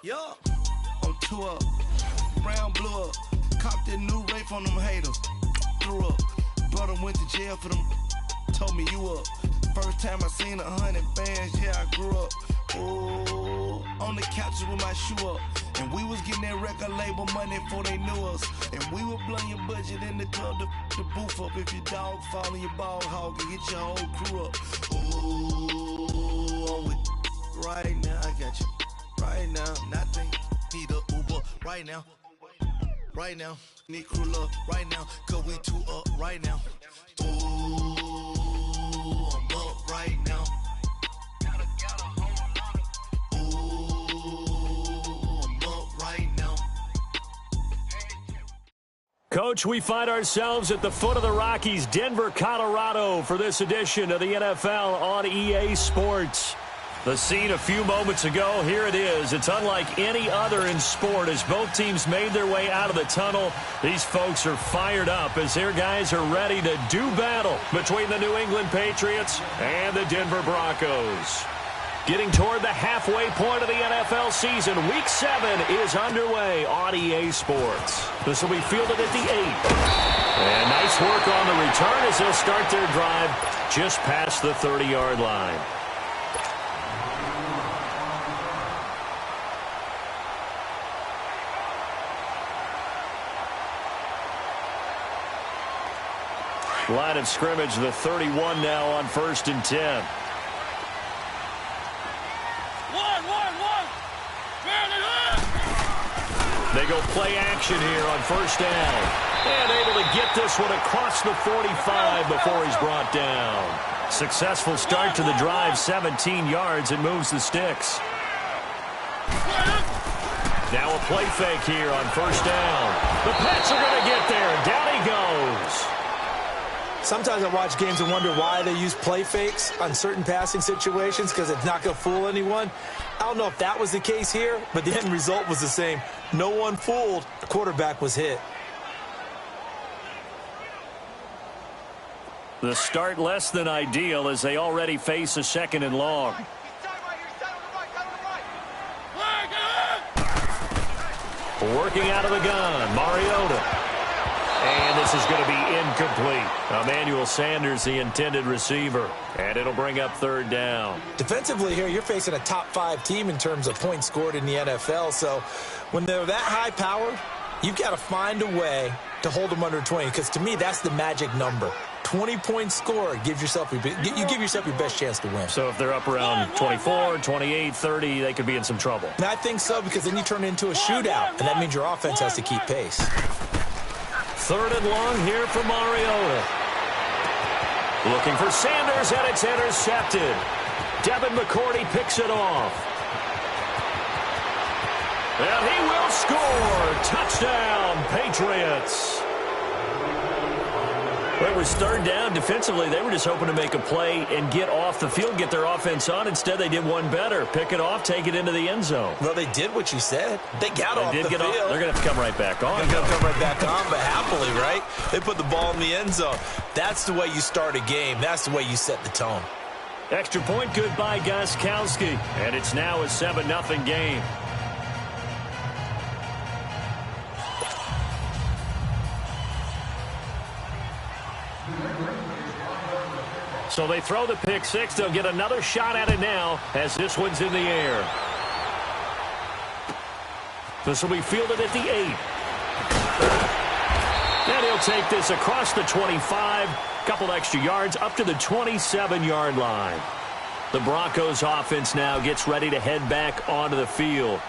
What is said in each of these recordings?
Yeah, on tour, brown blew up, copped that new rape on them haters, threw up, brother went to jail for them, told me you up, first time I seen 100 bands, yeah I grew up, ooh, on the couches with my shoe up, and we was getting that record label money before they knew us, and we were blowing your budget in the club to booth up, if your dog fall in your ball hog and get your whole crew up, ooh, I'm with right now, I got you. Right now, nothing. Need a Uber right now. Right now, need crew love right now. Cause we two up right now. Ooh, I'm up right now. Ooh, I'm up right now. Coach, we find ourselves at the foot of the Rockies, Denver, Colorado, for this edition of the NFL on EA Sports. The scene a few moments ago, here it is. It's unlike any other in sport as both teams made their way out of the tunnel. These folks are fired up as their guys are ready to do battle between the New England Patriots and the Denver Broncos. Getting toward the halfway point of the NFL season, Week 7 is underway on EA Sports. This will be fielded at the 8. And nice work on the return as they'll start their drive just past the 30-yard line. Line of scrimmage, the 31 now on 1st and 10. They go play action here on 1st down. And able to get this one across the 45 before he's brought down. Successful start to the drive, 17 yards, and moves the sticks. Now a play fake here on 1st down. The Pats are going to get there, and down he goes. Sometimes I watch games and wonder why they use play fakes on certain passing situations because it's not going to fool anyone. I don't know if that was the case here, but the end result was the same. No one fooled. The quarterback was hit. The start less than ideal as they already face a 2nd and long. Working out of the gun, Mariota. And this is going to be incomplete. Emmanuel Sanders, the intended receiver. And it'll bring up 3rd down. Defensively here, you're facing a top 5 team in terms of points scored in the NFL. So when they're that high powered, you've got to find a way to hold them under 20. Because to me, that's the magic number. 20 points scored gives yourself you give yourself your best chance to win. So if they're up around 24, 28, 30, they could be in some trouble. And I think so, because then you turn it into a shootout. And that means your offense has to keep pace. 3rd and long here for Mariota. Looking for Sanders, and it's intercepted. Devin McCourty picks it off. And he will score. Touchdown, Patriots. Well, it was 3rd down. Defensively, they were just hoping to make a play and get off the field, get their offense on. Instead, they did one better. Pick it off, take it into the end zone. Well, they did what you said. They got off the field. They're going to have to come right back on. They're going to come right back on, but happily, right? They put the ball in the end zone. That's the way you start a game. That's the way you set the tone. Extra point good by Gostkowski. And it's now a 7-0 game. So they throw the pick 6. They'll get another shot at it now as this one's in the air. This will be fielded at the 8. And he'll take this across the 25. Couple extra yards up to the 27-yard line. The Broncos offense now gets ready to head back onto the field.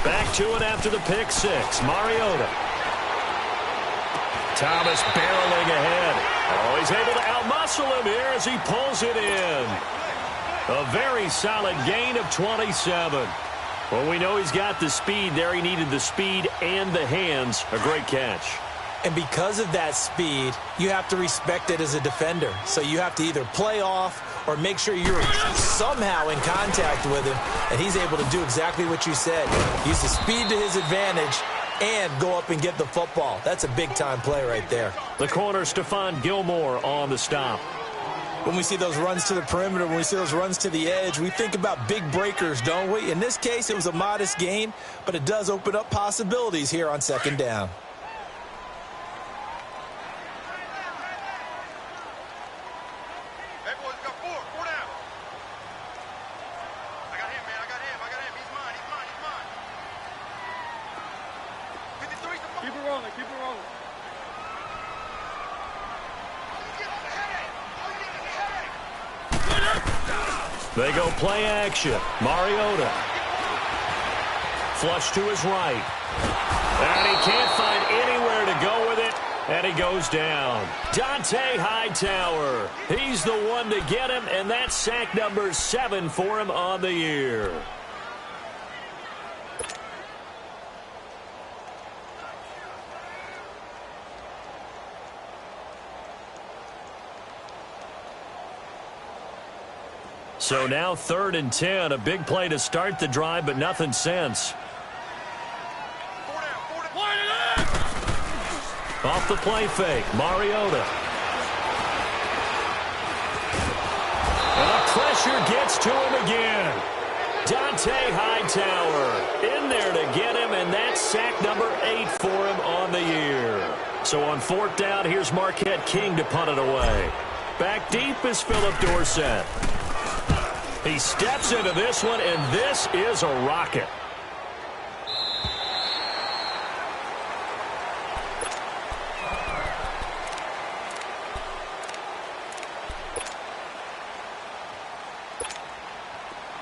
Back to it after the pick 6. Mariota. Thomas barreling ahead. Oh, he's able to outmuscle him here as he pulls it in. A very solid gain of 27. Well, we know he's got the speed there. He needed the speed and the hands. A great catch. And because of that speed, you have to respect it as a defender. So you have to either play off or make sure you're somehow in contact with him, and he's able to do exactly what you said. Use the speed to his advantage and go up and get the football. That's a big-time play right there. The corner, Stephon Gilmore, on the stop. When we see those runs to the perimeter, when we see those runs to the edge, we think about big breakers, don't we? In this case, it was a modest gain, but it does open up possibilities here on second down. They go play action. Mariota. Flush to his right. And he can't find anywhere to go with it. And he goes down. Dante Hightower. He's the one to get him, and that's sack number 7 for him on the year. So now 3rd and 10, a big play to start the drive, but nothing since. Off the play fake, Mariota. And the pressure gets to him again. Dante Hightower in there to get him, and that's sack number 8 for him on the year. So on 4th down, here's Marquette King to punt it away. Back deep is Philip Dorsett. He steps into this one, and this is a rocket.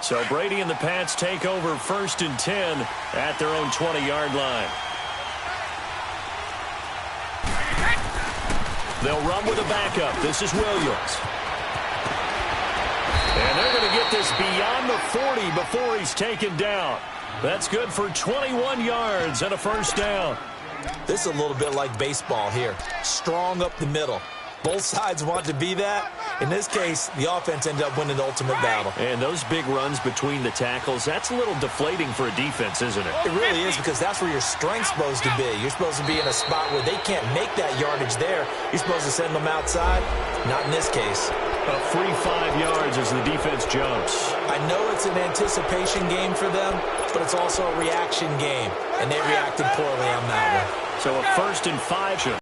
So Brady and the Pats take over 1st and 10 at their own 20-yard line. They'll run with a backup. This is Williams. And they're going to get this beyond the 40 before he's taken down. That's good for 21 yards and a 1st down. This is a little bit like baseball here. Strong up the middle. Both sides want to be that. In this case, the offense ended up winning the ultimate battle. And those big runs between the tackles, that's a little deflating for a defense, isn't it? It really is, because that's where your strength's supposed to be. You're supposed to be in a spot where they can't make that yardage there. You're supposed to send them outside. Not in this case. A free 5 yards as the defense jumps. I know it's an anticipation game for them, but it's also a reaction game. And they reacted poorly on that one. So a 1st and 5.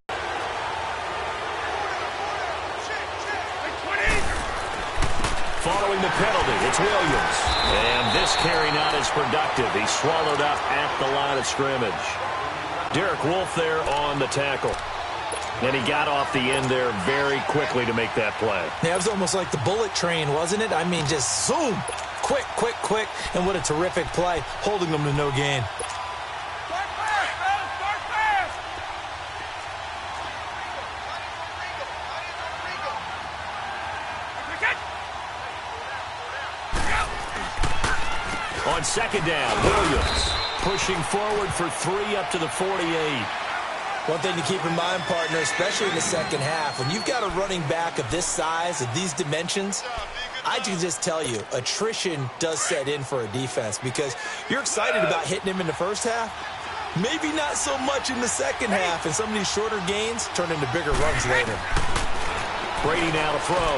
Following the penalty, it's Williams. And this carry not as productive. He's swallowed up at the line of scrimmage. Derek Wolfe there on the tackle. And he got off the end there very quickly to make that play. Yeah, it was almost like the bullet train, wasn't it? I mean, just zoom. Quick, quick, quick. And what a terrific play, holding them to no gain. On 2nd down, Williams pushing forward for 3 up to the 48. One thing to keep in mind, partner, especially in the second half, when you've got a running back of this size, of these dimensions, I can just tell you, attrition does set in for a defense, because you're excited about hitting him in the first half. Maybe not so much in the second half, and some of these shorter gains turn into bigger runs later. Brady now to throw.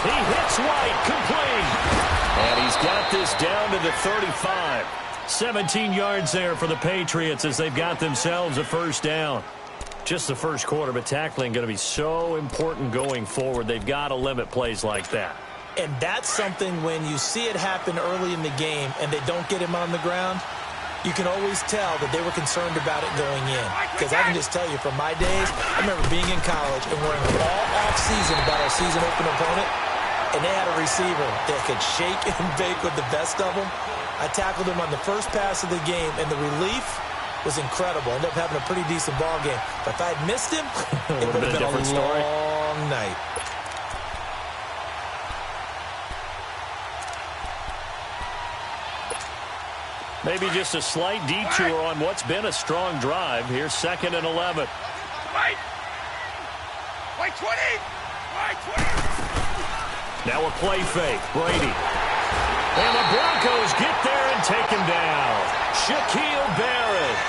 He hits White, complete. And he's got this down to the 35. 17 yards there for the Patriots as they've got themselves a 1st down. Just the first quarter, but tackling going to be so important going forward. They've got to limit plays like that. And that's something when you see it happen early in the game and they don't get him on the ground, you can always tell that they were concerned about it going in. Because I can just tell you from my days, I remember being in college and worrying all off-season about our season-open opponent. And they had a receiver that could shake and bake with the best of them. I tackled him on the first pass of the game, and the relief was incredible. Ended up having a pretty decent ball game. But if I had missed him, it would have been a long night. Maybe just a slight detour on what's been a strong drive. Here's 2nd and 11. Wait, 20! Wait, 20! Now a play fake. Brady. And the Broncos get there and take him down. Shaquille Barrett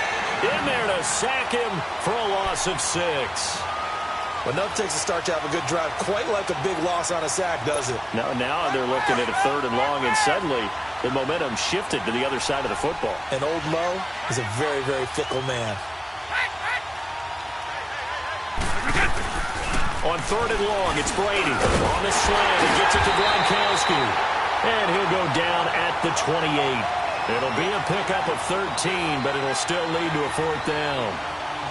in there to sack him for a loss of 6. Enough takes a start to have a good drive. Quite like a big loss on a sack, does it? Now they're looking at a 3rd and long, and suddenly the momentum shifted to the other side of the football. And old Mo is a very, very fickle man. On 3rd and long, it's Brady. On the slant, he gets it to Gronkowski. And he'll go down at the 28. It'll be a pickup of 13, but it'll still lead to a 4th down.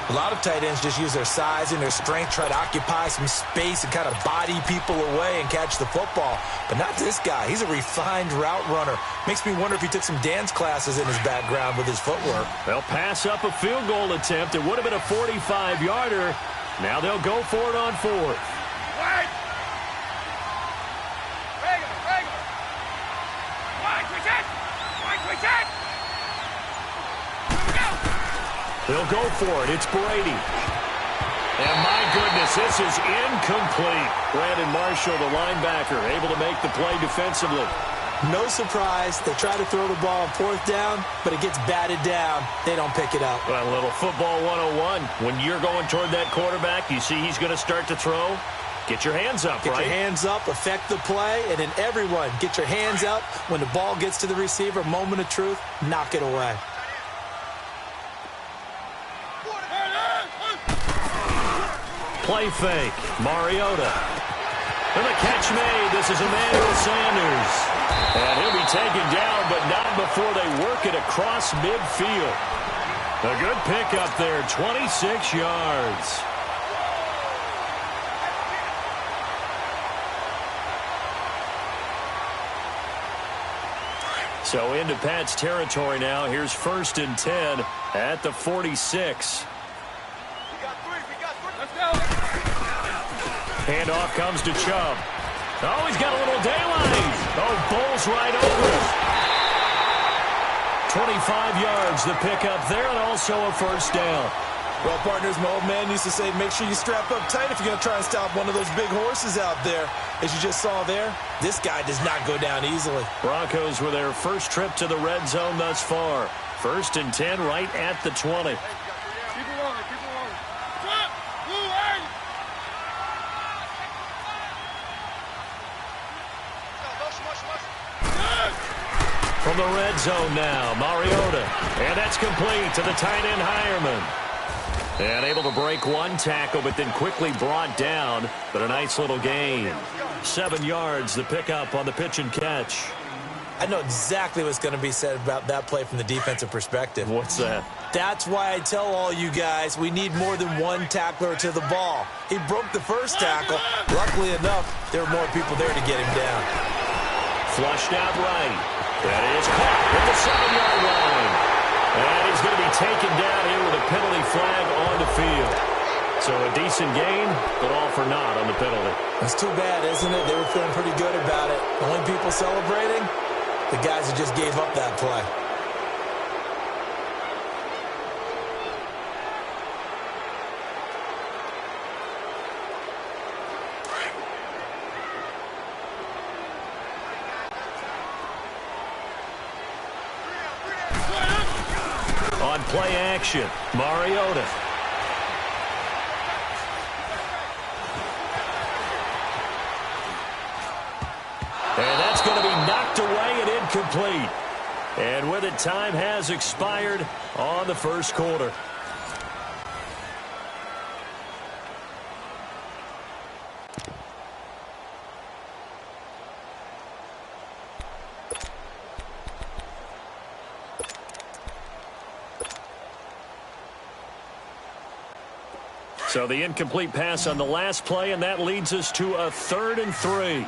A lot of tight ends just use their size and their strength, try to occupy some space and kind of body people away and catch the football. But not this guy. He's a refined route runner. Makes me wonder if he took some dance classes in his background with his footwork. They'll pass up a field goal attempt. It would have been a 45-yarder. Now they'll go for it on 4th. Wait! Regular! Wait, we check! They'll go for it. It's Brady. And my goodness, this is incomplete. Brandon Marshall, the linebacker, able to make the play defensively. No surprise. They try to throw the ball on 4th down, but it gets batted down. They don't pick it up. Well, a little football 101. When you're going toward that quarterback, you see he's going to start to throw. Get your hands up, right? Get your hands up, affect the play, and then everyone get your hands up. When the ball gets to the receiver, moment of truth, knock it away. Play fake. Mariota. And the catch made. This is Emmanuel Sanders. And he'll be taken down, but not before they work it across midfield. A good pickup there, 26 yards. So into Pat's territory now. Here's 1st and 10 at the 46. Handoff comes to Chubb. Oh, he's got a little daylight. Oh, bowls right over it. 25 yards the pickup there, and also a 1st down. Well, partners, my old man used to say, make sure you strap up tight if you're going to try and stop one of those big horses out there. As you just saw there, this guy does not go down easily. Broncos with their first trip to the red zone thus far. 1st and 10 right at the 20. From the red zone now, Mariota. And that's complete to the tight end, Hireman. And able to break one tackle, but then quickly brought down. But a nice little gain. 7 yards, the pickup on the pitch and catch. I know exactly what's going to be said about that play from the defensive perspective. What's that? That's why I tell all you guys we need more than one tackler to the ball. He broke the first tackle. Luckily enough, there were more people there to get him down. Flushed out right. That is caught at the 7-yard line. And he's going to be taken down here with a penalty flag on the field. So a decent gain, but all for naught on the penalty. That's too bad, isn't it? They were feeling pretty good about it. The only people celebrating, the guys who just gave up that play. On play action, Mariota. And that's going to be knocked away and incomplete. And with it, time has expired on the first quarter. So the incomplete pass on the last play, and that leads us to a 3rd and 3.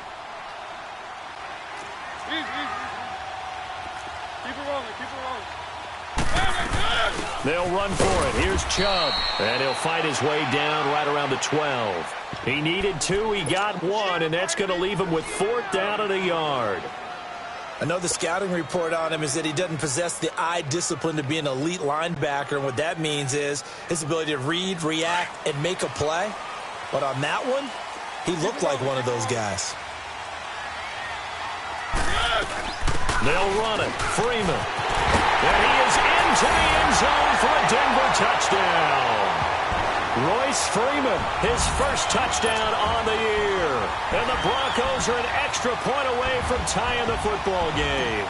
They'll run for it. Here's Chubb. And he'll fight his way down right around the 12. He needed 2. He got 1, and that's going to leave him with 4th down and a yard. I know the scouting report on him is that he doesn't possess the eye discipline to be an elite linebacker, and what that means is his ability to read, react, and make a play. But on that one, he looked like one of those guys. They'll run it. Freeman. And he is into the end zone for a Denver touchdown. Royce Freeman, his first touchdown on the year. And the Broncos are an extra point away from tying the football game.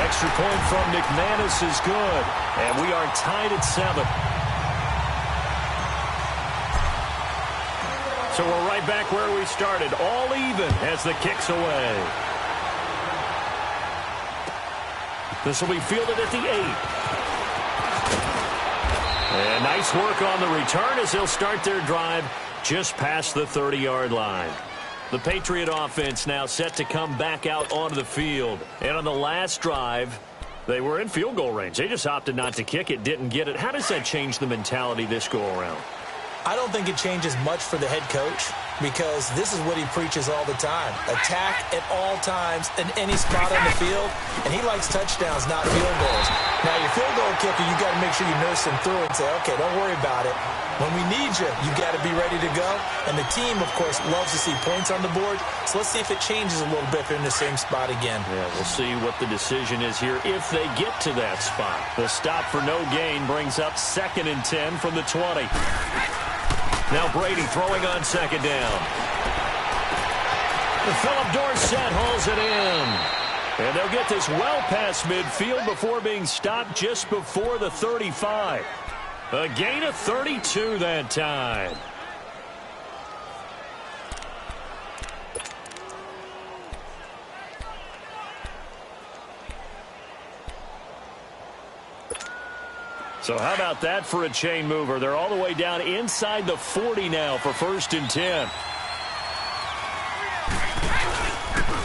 Extra point from McManus is good. And we are tied at 7. So we're right back where we started. All even as the kick's away. This will be fielded at the 8. And nice work on the return as they'll start their drive just past the 30-yard line. The Patriot offense now set to come back out onto the field. And on the last drive, they were in field goal range. They just opted not to kick it, didn't get it. How does that change the mentality this go-around? I don't think it changes much for the head coach because this is what he preaches all the time. Attack at all times in any spot on the field, and he likes touchdowns, not field goals. Now, your field goal kicker, you got to make sure you nurse him through and say, okay, don't worry about it. When we need you, you got to be ready to go. And the team, of course, loves to see points on the board. So let's see if it changes a little bit if they're in the same spot again. Yeah, we'll see what the decision is here if they get to that spot. The stop for no gain brings up 2nd and 10 from the 20. Now Brady throwing on 2nd down. Philip Dorsett hauls it in. And they'll get this well past midfield before being stopped just before the 35. A gain of 32 that time. So how about that for a chain mover? They're all the way down inside the 40 now for 1st and 10.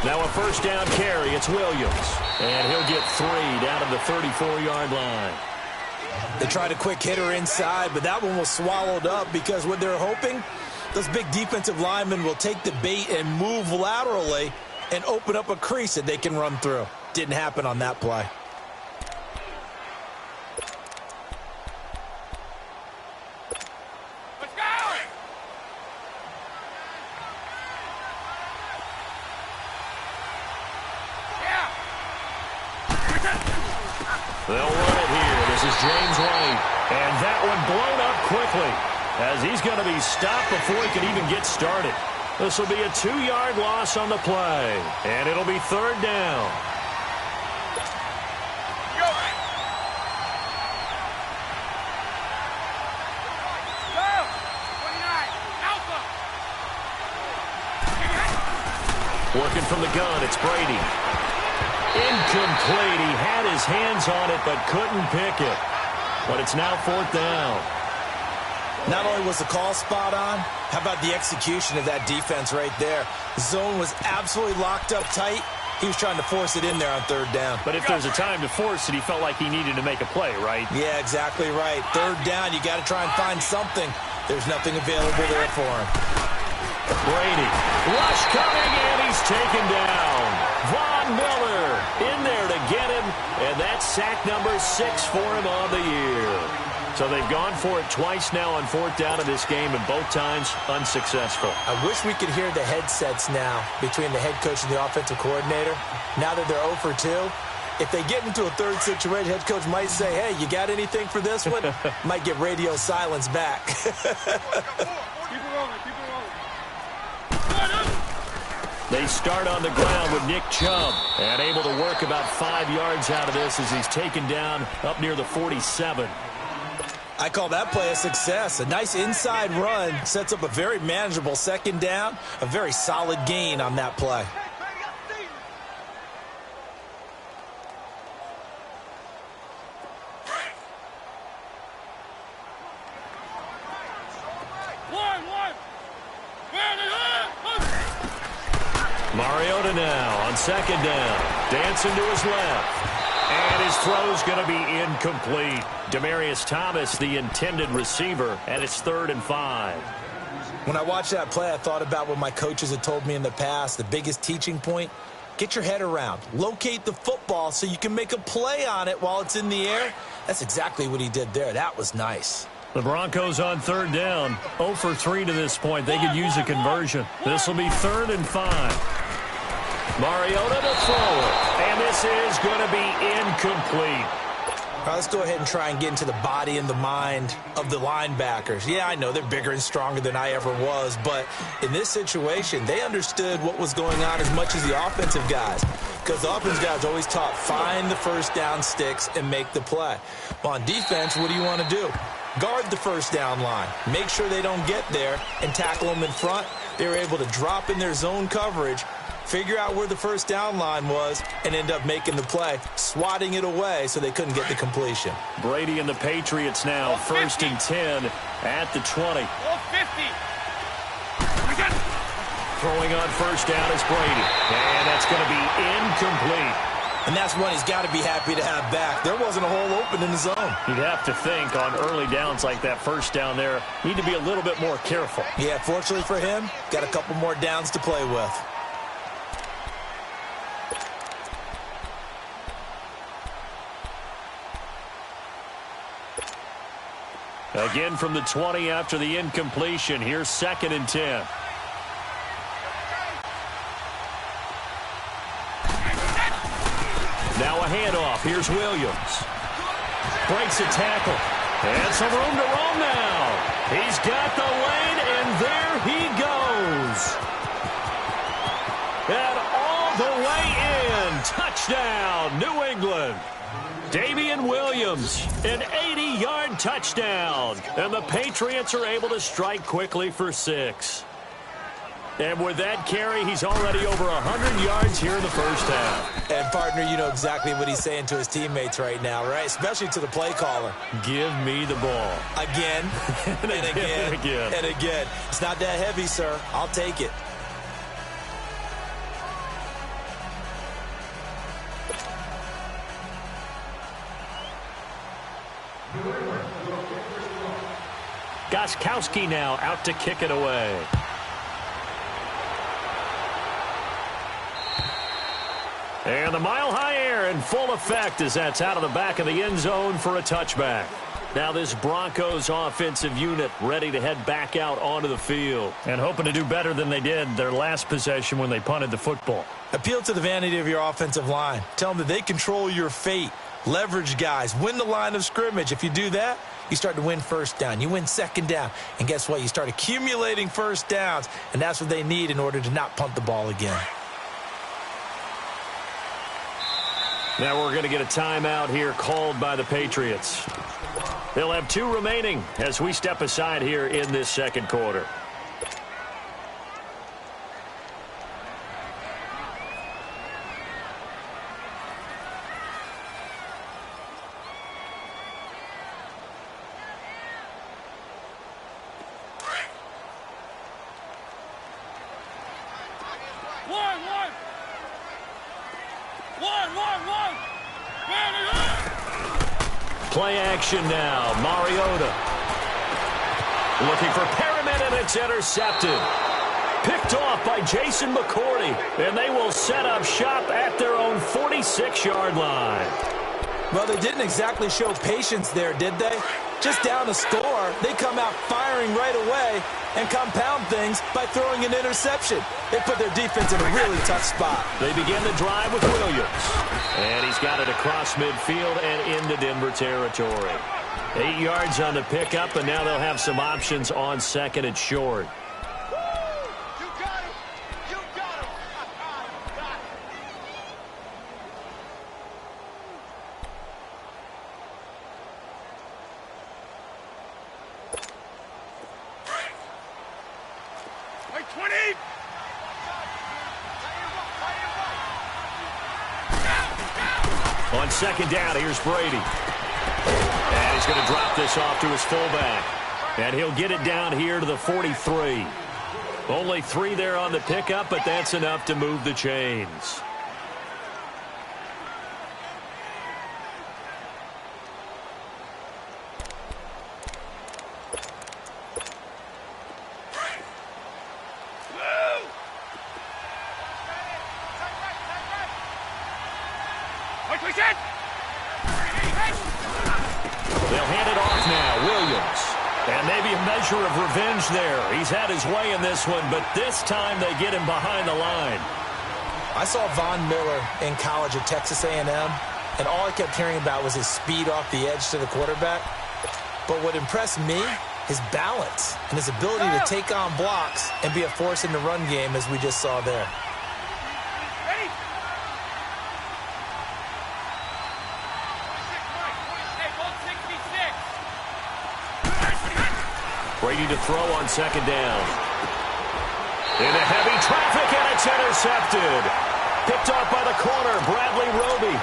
Now a 1st down carry. It's Williams. And he'll get 3 down to the 34-yard line. They tried a quick hitter inside, but that one was swallowed up because what they're hoping, those big defensive linemen will take the bait and move laterally and open up a crease that they can run through. Didn't happen on that play. They'll run it here. This is James White. And that one blown up quickly as he's going to be stopped before he can even get started. This will be a 2-yard loss on the play. And it'll be 3rd down. Working from the gun, it's Brady. Incomplete. He had his hands on it but couldn't pick it. But it's now 4th down. Not only was the call spot on, how about the execution of that defense right there? The zone was absolutely locked up tight. He was trying to force it in there on 3rd down. But if there's a time to force it, he felt like he needed to make a play, right? Yeah, exactly right. 3rd down, you got to try and find something. There's nothing available there for him. Brady, rush coming, and he's taken down. Von Miller in there to get him, and that's sack number 6 for him on the year. So they've gone for it twice now on 4th down in this game, and both times unsuccessful. I wish we could hear the headsets now between the head coach and the offensive coordinator. Now that they're 0 for 2, if they get into a 3rd situation, head coach might say, hey, you got anything for this one? Might get radio silence back. They start on the ground with Nick Chubb, and able to work about 5 yards out of this as he's taken down up near the 47. I call that play a success. A nice inside run sets up a very manageable 2nd down, a very solid gain on that play. Mariota now on 2nd down. Dancing to his left. And his throw's going to be incomplete. Demaryius Thomas, the intended receiver, and it's 3rd and 5. When I watched that play, I thought about what my coaches had told me in the past. The biggest teaching point, get your head around. Locate the football so you can make a play on it while it's in the air. That's exactly what he did there. That was nice. The Broncos on third down. 0 for 3 to this point. They could use a conversion. This will be 3rd and 5. Mariota to throw it. And this is going to be incomplete. All right, let's go ahead and try and get into the body and the mind of the linebackers. Yeah, I know they're bigger and stronger than I ever was, but in this situation, they understood what was going on as much as the offensive guys, because the offensive guys always taught find the first down sticks and make the play. Well, on defense, what do you want to do? Guard the first down line. Make sure they don't get there and tackle them in front. They were able to drop in their zone coverage, figure out where the first down line was, and end up making the play, swatting it away so they couldn't get the completion. Brady and the Patriots now, 1st and 10 at the 20. 50. Throwing on first down is Brady. And that's going to be incomplete. And that's one he's got to be happy to have back. There wasn't a hole open in the zone. You'd have to think on early downs like that first down there, need to be a little bit more careful. Yeah, fortunately for him, got a couple more downs to play with. Again from the 20 after the incompletion. Here's 2nd and 10. Now a handoff. Here's Williams. Breaks a tackle. And some room to roam now. He's got the lane, and there he goes. And all the way in. Touchdown, New England. Damian Williams, an 80-yard touchdown. And the Patriots are able to strike quickly for 6. And with that carry, he's already over 100 yards here in the first half. And, partner, you know exactly what he's saying to his teammates right now, right? Especially to the play caller. Give me the ball. Again, and again, and again. and again. It's not that heavy, sir. I'll take it. Gostkowski now out to kick it away. And the mile-high air in full effect as that's out of the back of the end zone for a touchback. Now this Broncos offensive unit ready to head back out onto the field and hoping to do better than they did their last possession when they punted the football. Appeal to the vanity of your offensive line. Tell them that they control your fate. Leverage guys. Win the line of scrimmage. If you do that, you start to win first down. You win second down. And guess what? You start accumulating first downs, and that's what they need in order to not punt the ball again. Now we're going to get a timeout here called by the Patriots. They'll have 2 remaining as we step aside here in this second quarter. Play action now. Mariota. Looking for Perriman, and it's intercepted. Picked off by Jason McCourty. And they will set up shop at their own 46-yard line. Well, they didn't exactly show patience there, did they? Just down a score, they come out firing right away and compound things by throwing an interception. They put their defense in a really tough spot. They begin the drive with Williams. And he's got it across midfield and into Denver territory. 8 yards on the pickup, and now they'll have some options on 2nd and short. On 2nd down, here's Brady. And he's going to drop this off to his fullback. And he'll get it down here to the 43. Only 3 there on the pickup, but that's enough to move the chains. And maybe a measure of revenge there. He's had his way in this one, but this time they get him behind the line. I saw Von Miller in college at Texas A&M, and all I kept hearing about was his speed off the edge to the quarterback. But what impressed me, his balance and his ability to take on blocks and be a force in the run game, as we just saw there. Brady to throw on second down. Into heavy traffic, and it's intercepted. Picked off by the corner, Bradley Roby.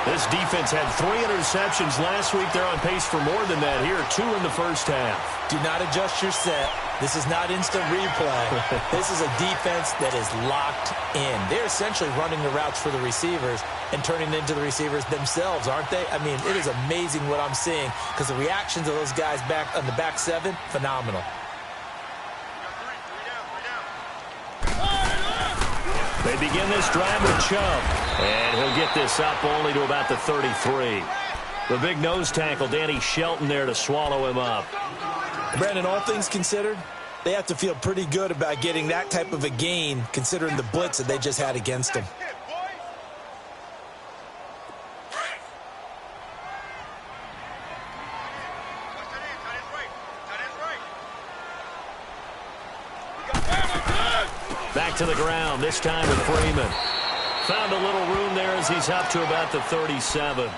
This defense had 3 interceptions last week. They're on pace for more than that here, 2 in the first half. Do not adjust your set. This is not instant replay. This is a defense that is locked in. They're essentially running the routes for the receivers and turning into the receivers themselves, aren't they? I mean, it is amazing what I'm seeing because the reactions of those guys back on the back 7, phenomenal. They begin this drive with Chubb, and he'll get this up only to about the 33. The big nose tackle, Danny Shelton, there to swallow him up. Brandon, all things considered, they have to feel pretty good about getting that type of a gain considering the blitz that they just had against them. Back to the ground, this time with Freeman. Found a little room there as he's up to about the 37.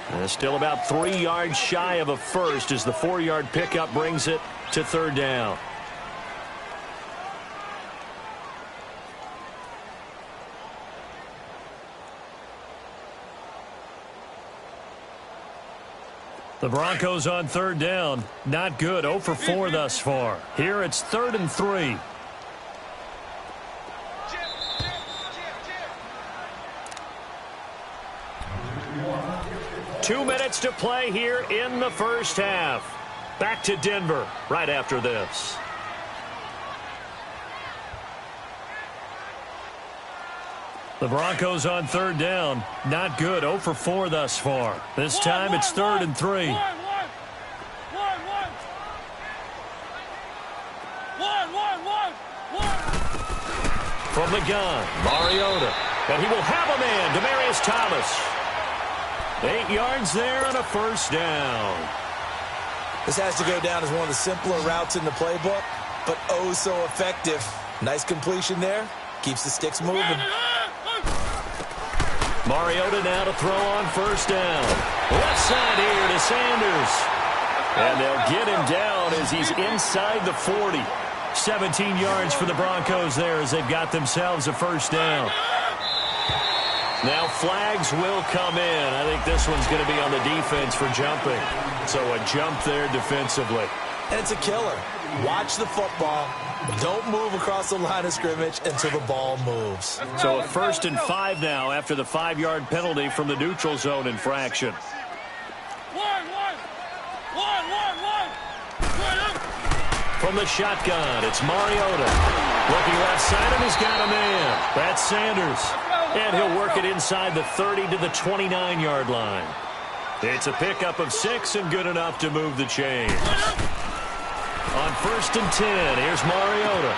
And still about 3 yards shy of a first as the 4-yard pickup brings it to third down. The Broncos on third down. Not good. 0 for 4 thus far. Here it's 3rd and 3. Two minutes to play here in the first half. Back to Denver right after this. The Broncos on third down. Not good. 0 for 4 thus far. This time it's 3rd and 3. From the gun, Mariota. And he will have a man, Demaryius Thomas. 8 yards there and a first down. This has to go down as one of the simpler routes in the playbook, but oh so effective. Nice completion there. Keeps the sticks moving. Mariota now to throw on first down. Left side here to Sanders. And they'll get him down as he's inside the 40. 17 yards for the Broncos there as they've got themselves a first down. Now flags will come in. I think this one's going to be on the defense for jumping. So a jump there defensively. And it's a killer. Watch the football. Don't move across the line of scrimmage until the ball moves. So a 1st and 5 now after the 5-yard penalty from the neutral zone infraction. From the shotgun, it's Mariota. Looking left side, and he's got a man. That's Sanders. And he'll work it inside the 30 to the 29-yard line. It's a pickup of 6 and good enough to move the chains. On 1st and 10, here's Mariota.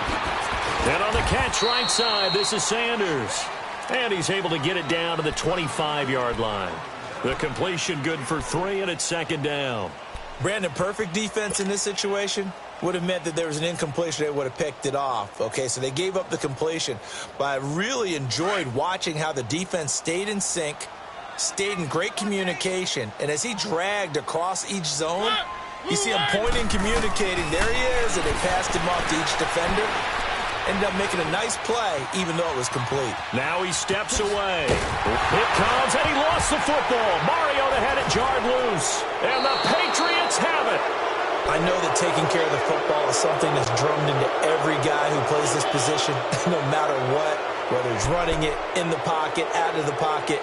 And on the catch right side, this is Sanders. And he's able to get it down to the 25-yard line. The completion good for 3, and it's 2nd down. Brandon, perfect defense in this situation would have meant that there was an incompletion. They would have picked it off. Okay, so they gave up the completion. But I really enjoyed watching how the defense stayed in sync, stayed in great communication. And as he dragged across each zone, you see him pointing, communicating. There he is, and they passed him off to each defender. Ended up making a nice play, even though it was complete. Now he steps away. It comes, and he lost the football. Mariota had it jarred loose, and the Patriots have it. I know that taking care of the football is something that's drummed into every guy who plays this position, no matter what, whether it's running it, in the pocket, out of the pocket.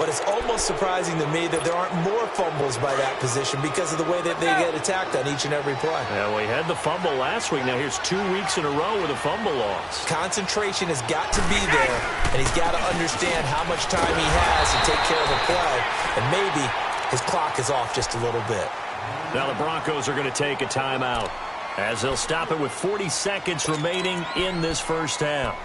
But it's almost surprising to me that there aren't more fumbles by that position because of the way that they get attacked on each and every play. Yeah, we had the fumble last week. Now here's 2 weeks in a row with a fumble loss. Concentration has got to be there, and he's got to understand how much time he has to take care of a play. And maybe his clock is off just a little bit. Now the Broncos are going to take a timeout as they'll stop it with 40 seconds remaining in this first half.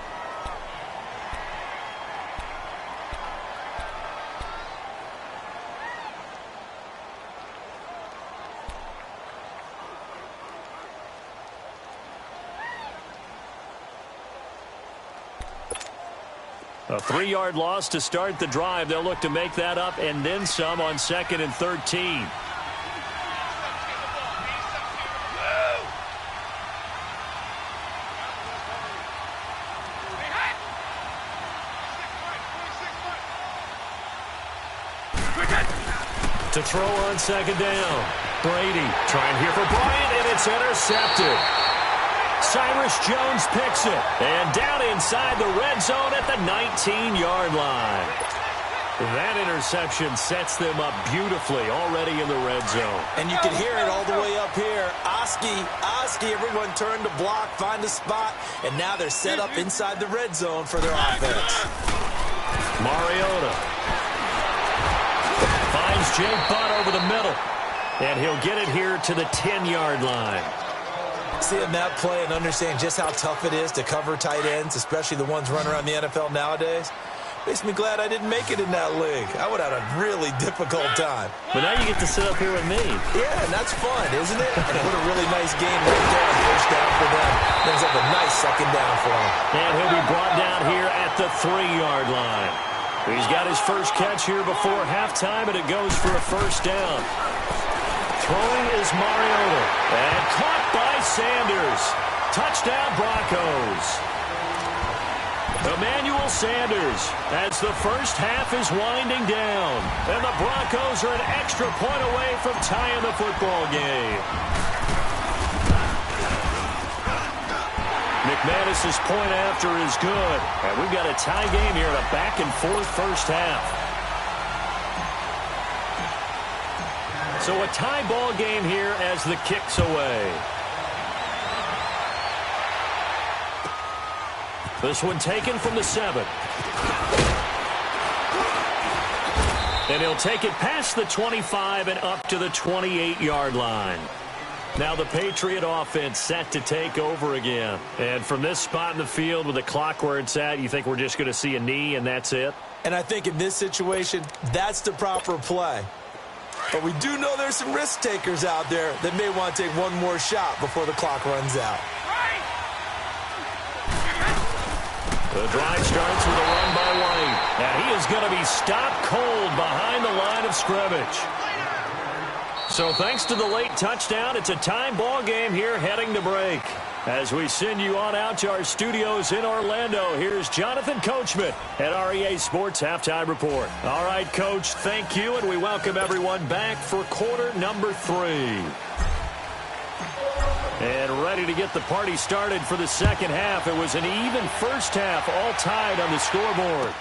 A 3-yard loss to start the drive. They'll look to make that up and then some on 2nd and 13. To throw on 2nd down. Brady trying here for Bryant, and it's intercepted. Cyrus Jones picks it. And down inside the red zone at the 19-yard line. That interception sets them up beautifully already in the red zone. And you can hear it all the way up here. Oski, everyone turned to block, find a spot, and now they're set up inside the red zone for their offense. Mariota finds Jake Butt over the middle. And he'll get it here to the 10-yard line. Seeing that play and understand just how tough it is to cover tight ends, especially the ones running around the NFL nowadays, makes me glad I didn't make it in that league. I would have had a really difficult time. But now you get to sit up here with me. Yeah, and that's fun, isn't it? And what a really nice game right there on first down for them. Brings up a nice 2nd down for him. And he'll be brought down here at the 3-yard line. He's got his first catch here before halftime, and it goes for a first down. Throwing is Mariota. And caught by Sanders. Touchdown, Broncos. Emmanuel Sanders as the first half is winding down. And the Broncos are an extra point away from tying the football game. McManus's point after is good. And we've got a tie game here in a back-and-forth first half. So a tie ball game here as the kick's away. This one taken from the 7. And he'll take it past the 25 and up to the 28-yard line. Now the Patriot offense set to take over again. And from this spot in the field with the clock where it's at, you think we're just going to see a knee and that's it? And I think in this situation, that's the proper play. But we do know there's some risk takers out there that may want to take one more shot before the clock runs out. The drive starts with a run by White. And he is going to be stopped cold behind the line of scrimmage. So thanks to the late touchdown, it's a time ball game here heading to break. As we send you on out to our studios in Orlando, here's Jonathan Coachman at REA Sports Halftime Report. All right, Coach, thank you, and we welcome everyone back for quarter number 3. And ready to get the party started for the second half. It was an even first half, all tied on the scoreboard.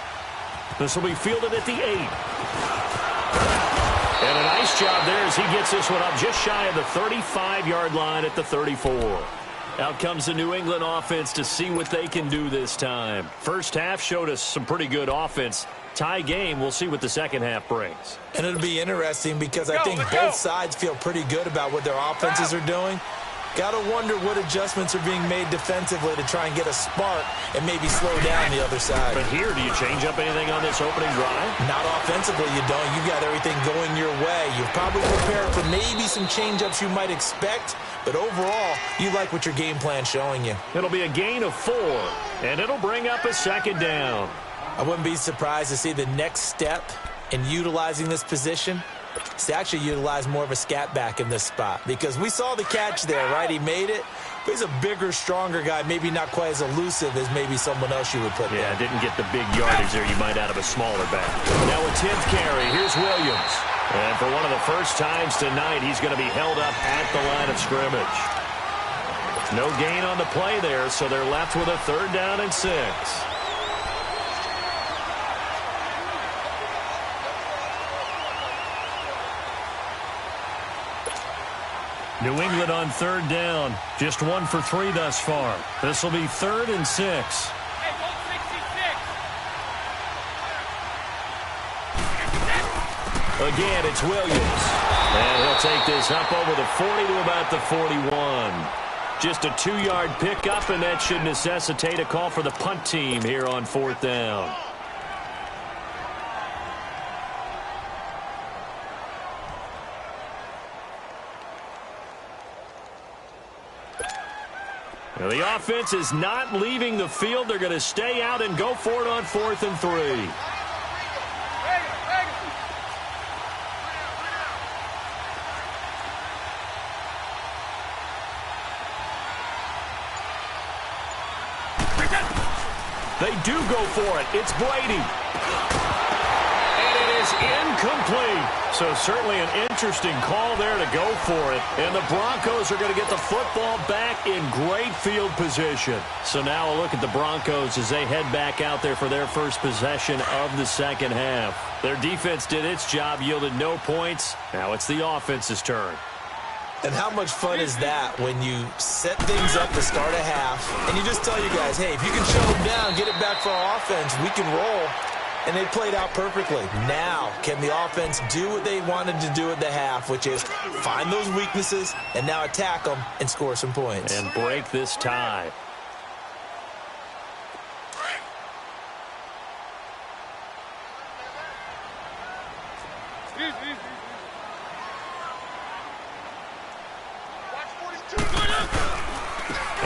This will be fielded at the 8. And a nice job there as he gets this one up just shy of the 35-yard line at the 34. Out comes the New England offense to see what they can do this time. First half showed us some pretty good offense. Tie game, we'll see what the second half brings. And it'll be interesting because I think both sides feel pretty good about what their offenses are doing. Got to wonder what adjustments are being made defensively to try and get a spark and maybe slow down the other side. But here, do you change up anything on this opening drive? Not offensively, you don't. You got everything going your way. You've probably prepared for maybe some change-ups you might expect, but overall, you like what your game plan's showing you. It'll be a gain of 4, and it'll bring up a second down. I wouldn't be surprised to see the next step in utilizing this position is to actually utilize more of a scat back in this spot, because we saw the catch there, right? He made it, but he's a bigger, stronger guy, maybe not quite as elusive as maybe someone else you would put there. Yeah, didn't get the big yardage there you might out of a smaller back. Now a 10th carry. Here's Williams. And for one of the first times tonight, he's going to be held up at the line of scrimmage. No gain on the play there, so they're left with a 3rd down and 6. New England on 3rd down. Just 1 for 3 thus far. This will be 3rd and 6. Again, it's Williams. And he'll take this up over the 40 to about the 41. Just a 2-yard pickup, and that should necessitate a call for the punt team here on 4th down. Now the offense is not leaving the field. They're going to stay out and go for it on 4th and 3. They do go for it. It's Brady. And it is incomplete. So certainly an interesting call there to go for it. And the Broncos are going to get the football back in great field position. So now a look at the Broncos as they head back out there for their first possession of the second half. Their defense did its job, yielded no points. Now it's the offense's turn. And how much fun is that when you set things up to start a half and you just tell your guys, hey, if you can shut them down, get it back for our offense, we can roll. And they played out perfectly. Now, can the offense do what they wanted to do at the half, which is find those weaknesses and now attack them and score some points. And break this tie.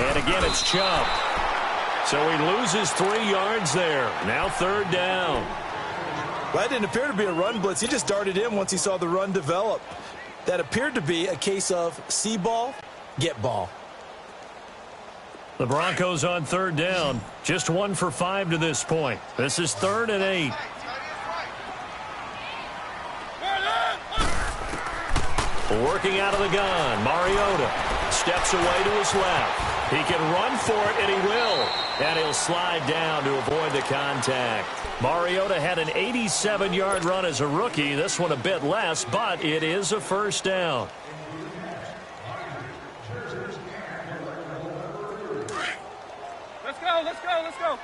And again, it's Chubb. So he loses 3 yards there. Now 3rd down. Well, that didn't appear to be a run blitz. He just darted in once he saw the run develop. That appeared to be a case of see ball, get ball. The Broncos on 3rd down. Just 1 for 5 to this point. This is 3rd and 8. Working out of the gun, Mariota steps away to his left. He can run for it, and he will. And he'll slide down to avoid the contact. Mariota had an 87-yard run as a rookie. This one a bit less, but it is a first down. Let's go, let's go, let's go.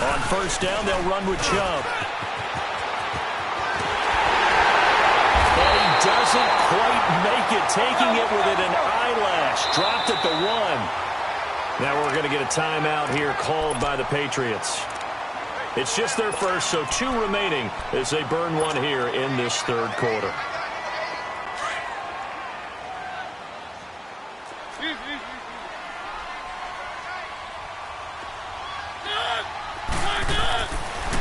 On first down, they'll run with Chubb. And he doesn't quite make it, taking it within an eyelash. Dropped at the 1. Now we're going to get a timeout here called by the Patriots. It's just their first, so 2 remaining as they burn 1 here in this 3rd quarter.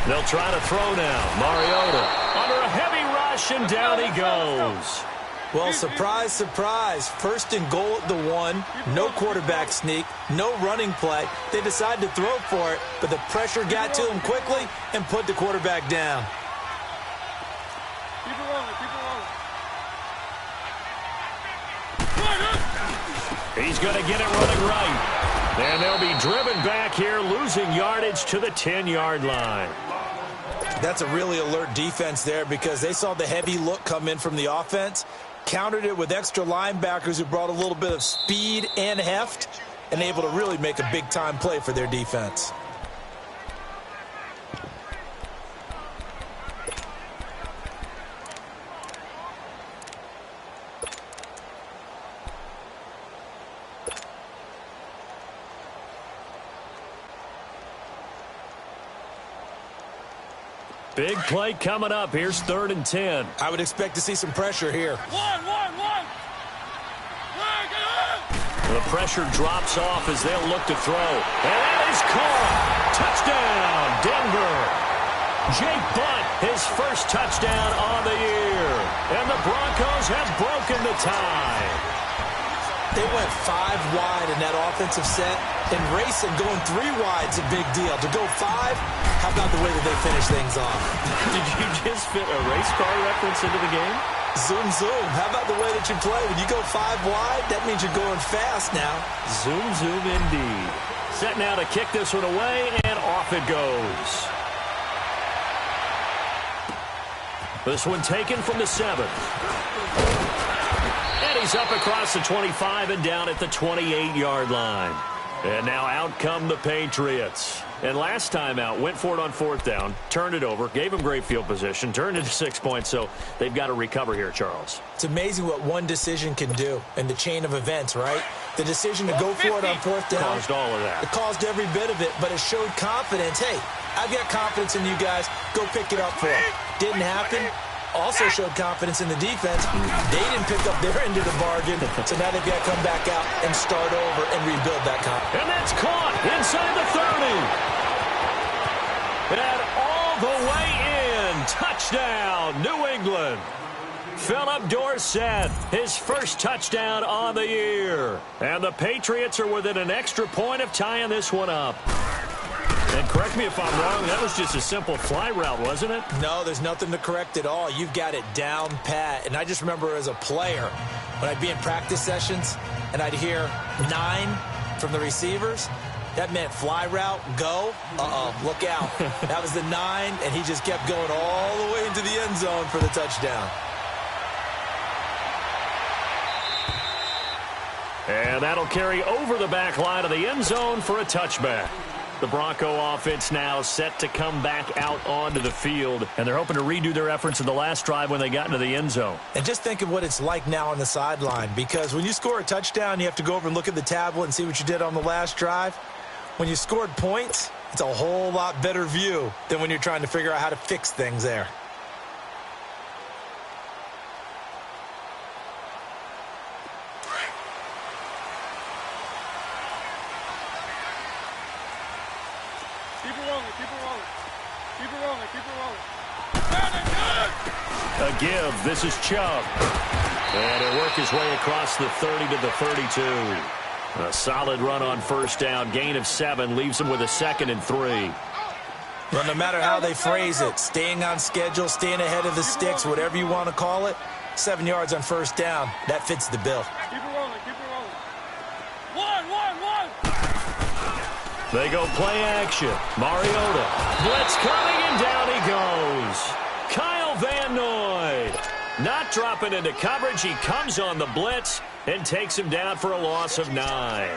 They'll try to throw now. Mariota under a heavy rush, and down he goes. Well, surprise, surprise. 1st and goal at the 1. No quarterback sneak. No running play. They decided to throw for it, but the pressure got to him quickly and put the quarterback down. Keep it rolling, keep it rolling. He's going to get it running right. And they'll be driven back here, losing yardage to the 10-yard line. That's a really alert defense there because they saw the heavy look come in from the offense, countered it with extra linebackers who brought a little bit of speed and heft, and able to really make a big-time play for their defense. Big play coming up. Here's 3rd and 10. I would expect to see some pressure here. One. The pressure drops off as they'll look to throw. And that is caught. Touchdown, Denver. Jake Butt, his first touchdown on the year. And the Broncos have broken the tie. They went 5 wide in that offensive set, and racing going 3 wide's a big deal. To go 5, how about the way that they finish things off? Did you just fit a race car reference into the game? Zoom, zoom. How about the way that you play? When you go 5 wide, that means you're going fast now. Zoom, zoom indeed. Set now to kick this one away, and off it goes. This one taken from the 7. And he's up across the 25 and down at the 28-yard line. And now out come the Patriots. And last time out, went for it on 4th down, turned it over, gave them great field position, turned it to 6 points, so they've got to recover here, Charles. It's amazing what one decision can do in the chain of events, right? The decision to go for it on 4th down. Caused all of that. It caused every bit of it, but it showed confidence. Hey, I've got confidence in you guys. Go pick it up for them. Didn't happen. Also showed confidence in the defense. They didn't pick up their end of the bargain, so now they've got to come back out and start over and rebuild that confidence. And that's caught inside the 30. And all the way in. Touchdown, New England. Philip Dorsett, his first touchdown on the year. And the Patriots are within an extra point of tying this one up. And correct me if I'm wrong, that was just a simple fly route, wasn't it? No, there's nothing to correct at all. You've got it down pat. And I just remember as a player, when I'd be in practice sessions and I'd hear 9 from the receivers, that meant fly route, go. Look out. That was the 9, and he just kept going all the way into the end zone for the touchdown. And that'll carry over the back line of the end zone for a touchback. The Bronco offense now set to come back out onto the field, and they're hoping to redo their efforts in the last drive when they got into the end zone. And just think of what it's like now on the sideline, because when you score a touchdown, you have to go over and look at the tablet and see what you did on the last drive. When you scored points, it's a whole lot better view than when you're trying to figure out how to fix things there. A give. This is Chubb. And he'll work his way across the 30 to the 32. A solid run on first down. Gain of 7 leaves him with a 2nd and 3. Well, no matter how they phrase it, staying on schedule, staying ahead of the sticks, whatever you want to call it, 7 yards on first down, that fits the bill. Keep it rolling, keep it rolling. One. They go play action. Mariota. Blitz coming, and down he goes. Kyle Van Noy. Not dropping into coverage. He comes on the blitz and takes him down for a loss of 9.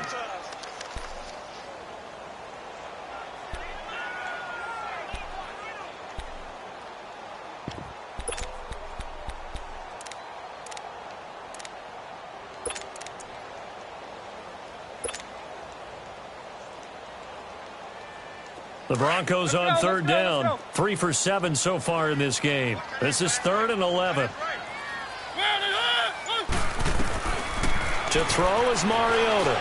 The Broncos on 3rd down. 3 for 7 so far in this game. This is 3rd and 11. To throw is Mariota.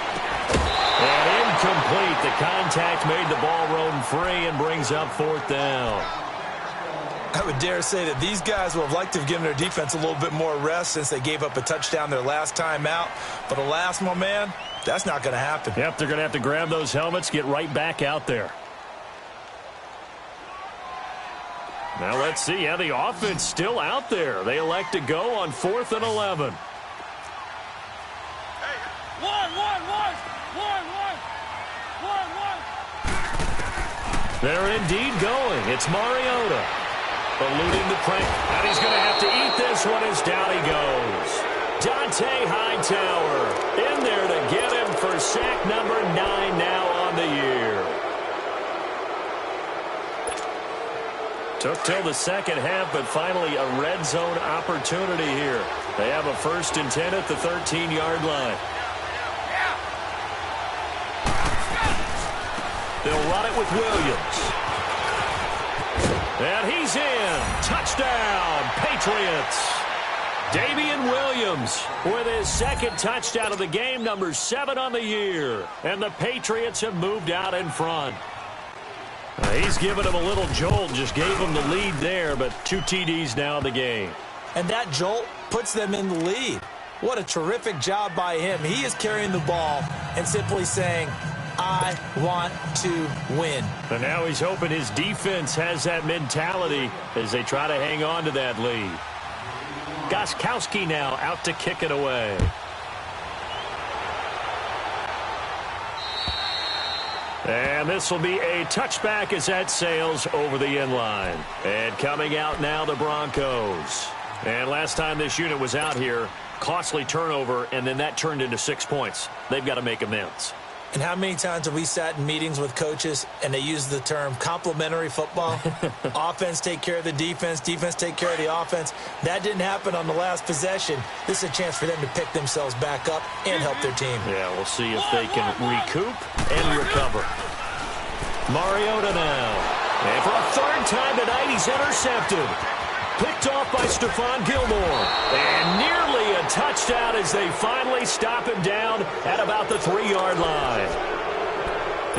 And incomplete. The contact made the ball roam free and brings up 4th down. I would dare say that these guys would have liked to have given their defense a little bit more rest since they gave up a touchdown their last time out. But alas, my man, that's not going to happen. Yep, they're going to have to grab those helmets, get right back out there. Now let's see. Yeah, the offense still out there. They elect to go on 4th and 11. They're indeed going. It's Mariota. Eluding the pressure. And he's going to have to eat this one as down he goes. Dante Hightower in there to get him for sack number 9 now on the year. Took till the second half, but finally a red zone opportunity here. They have a 1st and 10 at the 13-yard line. They'll run it with Williams. And he's in. Touchdown, Patriots. Damian Williams with his 2nd touchdown of the game, number 7 on the year. And the Patriots have moved out in front. He's given him a little jolt, just gave him the lead there, but 2 TDs now in the game. And that jolt puts them in the lead. What a terrific job by him. He is carrying the ball and simply saying, I want to win. And now he's hoping his defense has that mentality as they try to hang on to that lead. Gostkowski now out to kick it away. And this will be a touchback as that sails over the end line. And coming out now, the Broncos. And last time this unit was out here, costly turnover, and then that turned into 6 points. They've got to make amends. And how many times have we sat in meetings with coaches and they use the term complementary football? Offense take care of the defense, defense take care of the offense. That didn't happen on the last possession. This is a chance for them to pick themselves back up and help their team. Yeah, we'll see if they can recoup and recover. Mariota now. And for a third time tonight, he's intercepted. Picked off by Stephon Gilmore. And nearly a touchdown as they finally stop him down at about the 3-yard line.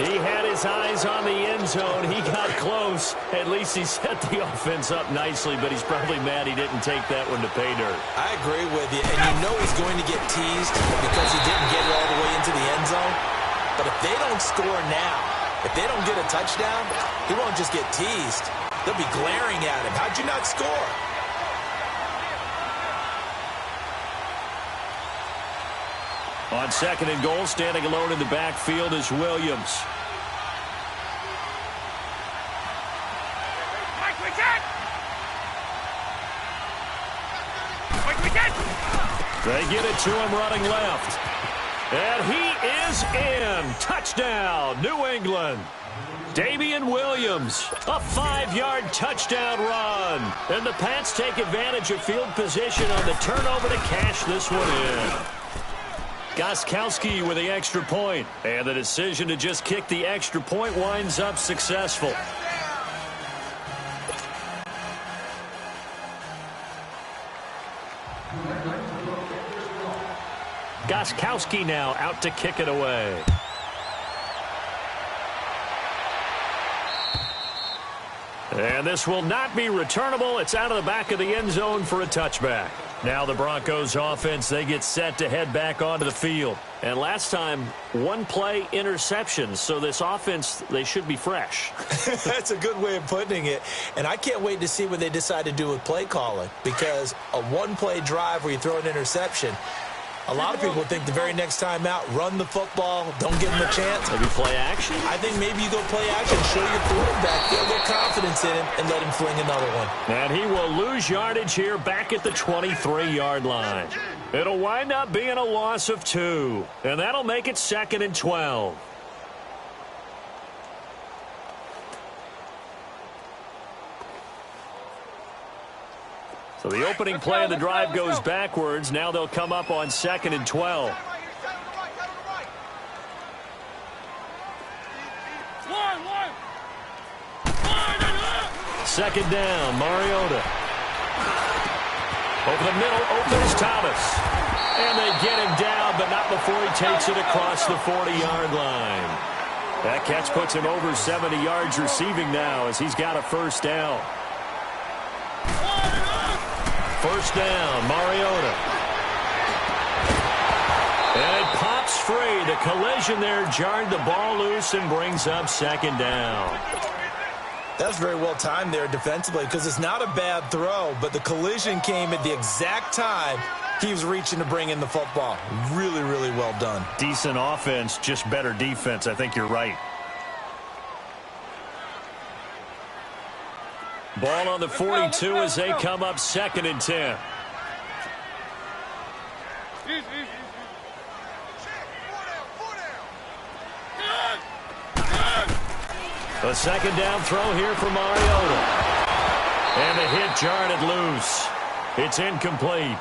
He had his eyes on the end zone. He got close. At least he set the offense up nicely, but he's probably mad he didn't take that one to pay dirt. I agree with you, and you know he's going to get teased because he didn't get it all the way into the end zone. But if they don't score now, if they don't get a touchdown, he won't just get teased. They'll be glaring at him. How'd you not score? On 2nd and goal, standing alone in the backfield is Williams. They get it to him running left. And he is in. Touchdown, New England. Damian Williams, a 5-yard touchdown run. And the Pats take advantage of field position on the turnover to cash this one in. Gostkowski with the extra point. And the decision to just kick the extra point winds up successful. Gostkowski now out to kick it away. And this will not be returnable. It's out of the back of the end zone for a touchback. Now the Broncos offense, they get set to head back onto the field. And last time, 1-play interception. So this offense, they should be fresh. That's a good way of putting it. And I can't wait to see what they decide to do with play calling. Because a 1-play drive where you throw an interception, a lot of people think the very next time out, run the football, don't give them a chance. Maybe play action? I think maybe you go play action, show your quarterback, get a little confidence in him, and let him fling another one. And he will lose yardage here back at the 23-yard line. It'll wind up being a loss of 2. And that'll make it 2nd and 12. So the opening play of the drive goes backwards. Now they'll come up on 2nd and 12. Second down, Mariota. Over the middle, opens Thomas. And they get him down, but not before he takes it across the 40-yard line. That catch puts him over 70 yards receiving now as he's got a first down. First down, Mariota. And it pops free. The collision there jarred the ball loose and brings up 2nd down. That's very well timed there defensively because it's not a bad throw, but the collision came at the exact time he was reaching to bring in the football. Really, really well done. Decent offense, just better defense. I think you're right. Ball on the 42 as they come up 2nd and 10. A 2nd down throw here for Mariota. And the hit jarred it loose. It's incomplete.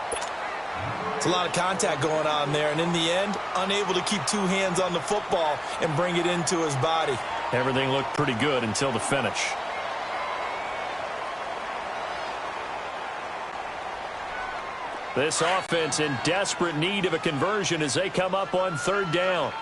It's a lot of contact going on there, and in the end, unable to keep 2 hands on the football and bring it into his body. Everything looked pretty good until the finish. This offense in desperate need of a conversion as they come up on 3rd down.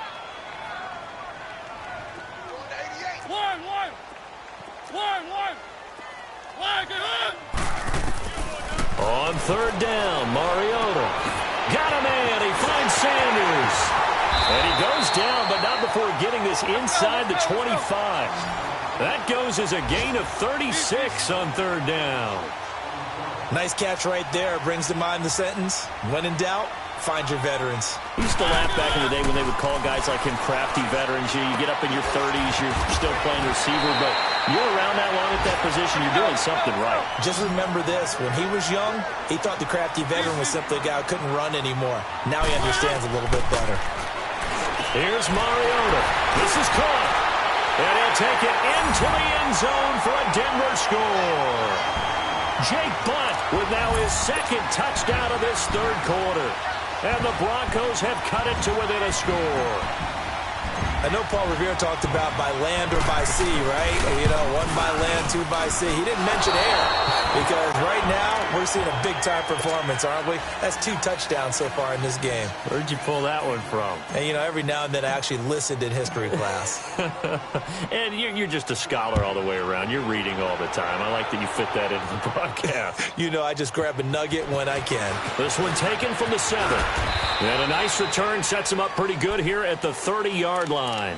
On 3rd down, Mariota. Got a man. He finds Sanders. And he goes down, but not before getting this inside the 25. That goes as a gain of 36 on 3rd down. Nice catch right there. Brings to mind the sentence, when in doubt, find your veterans. We used to laugh back in the day when they would call guys like him crafty veterans. You get up in your 30s, you're still playing receiver, but you're around that long at that position, you're doing something right. Just remember this. When he was young, he thought the crafty veteran was simply a guy who couldn't run anymore. Now he understands a little bit better. Here's Mariota. This is caught. And he'll take it into the end zone for a Denver score. Jake Butt with now his second touchdown of this third quarter. And the Broncos have cut it to within a score. I know Paul Revere talked about by land or by sea, right? You know, one by land, two by sea. He didn't mention air because right now we're seeing a big-time performance, aren't we? That's 2 touchdowns so far in this game. Where'd you pull that one from? And, you know, every now and then I actually listened in history class. And you're just a scholar all the way around. You're reading all the time. I like that you fit that into the broadcast. You know, I just grab a nugget when I can. This one taken from the 7. And a nice return sets him up pretty good here at the 30-yard line.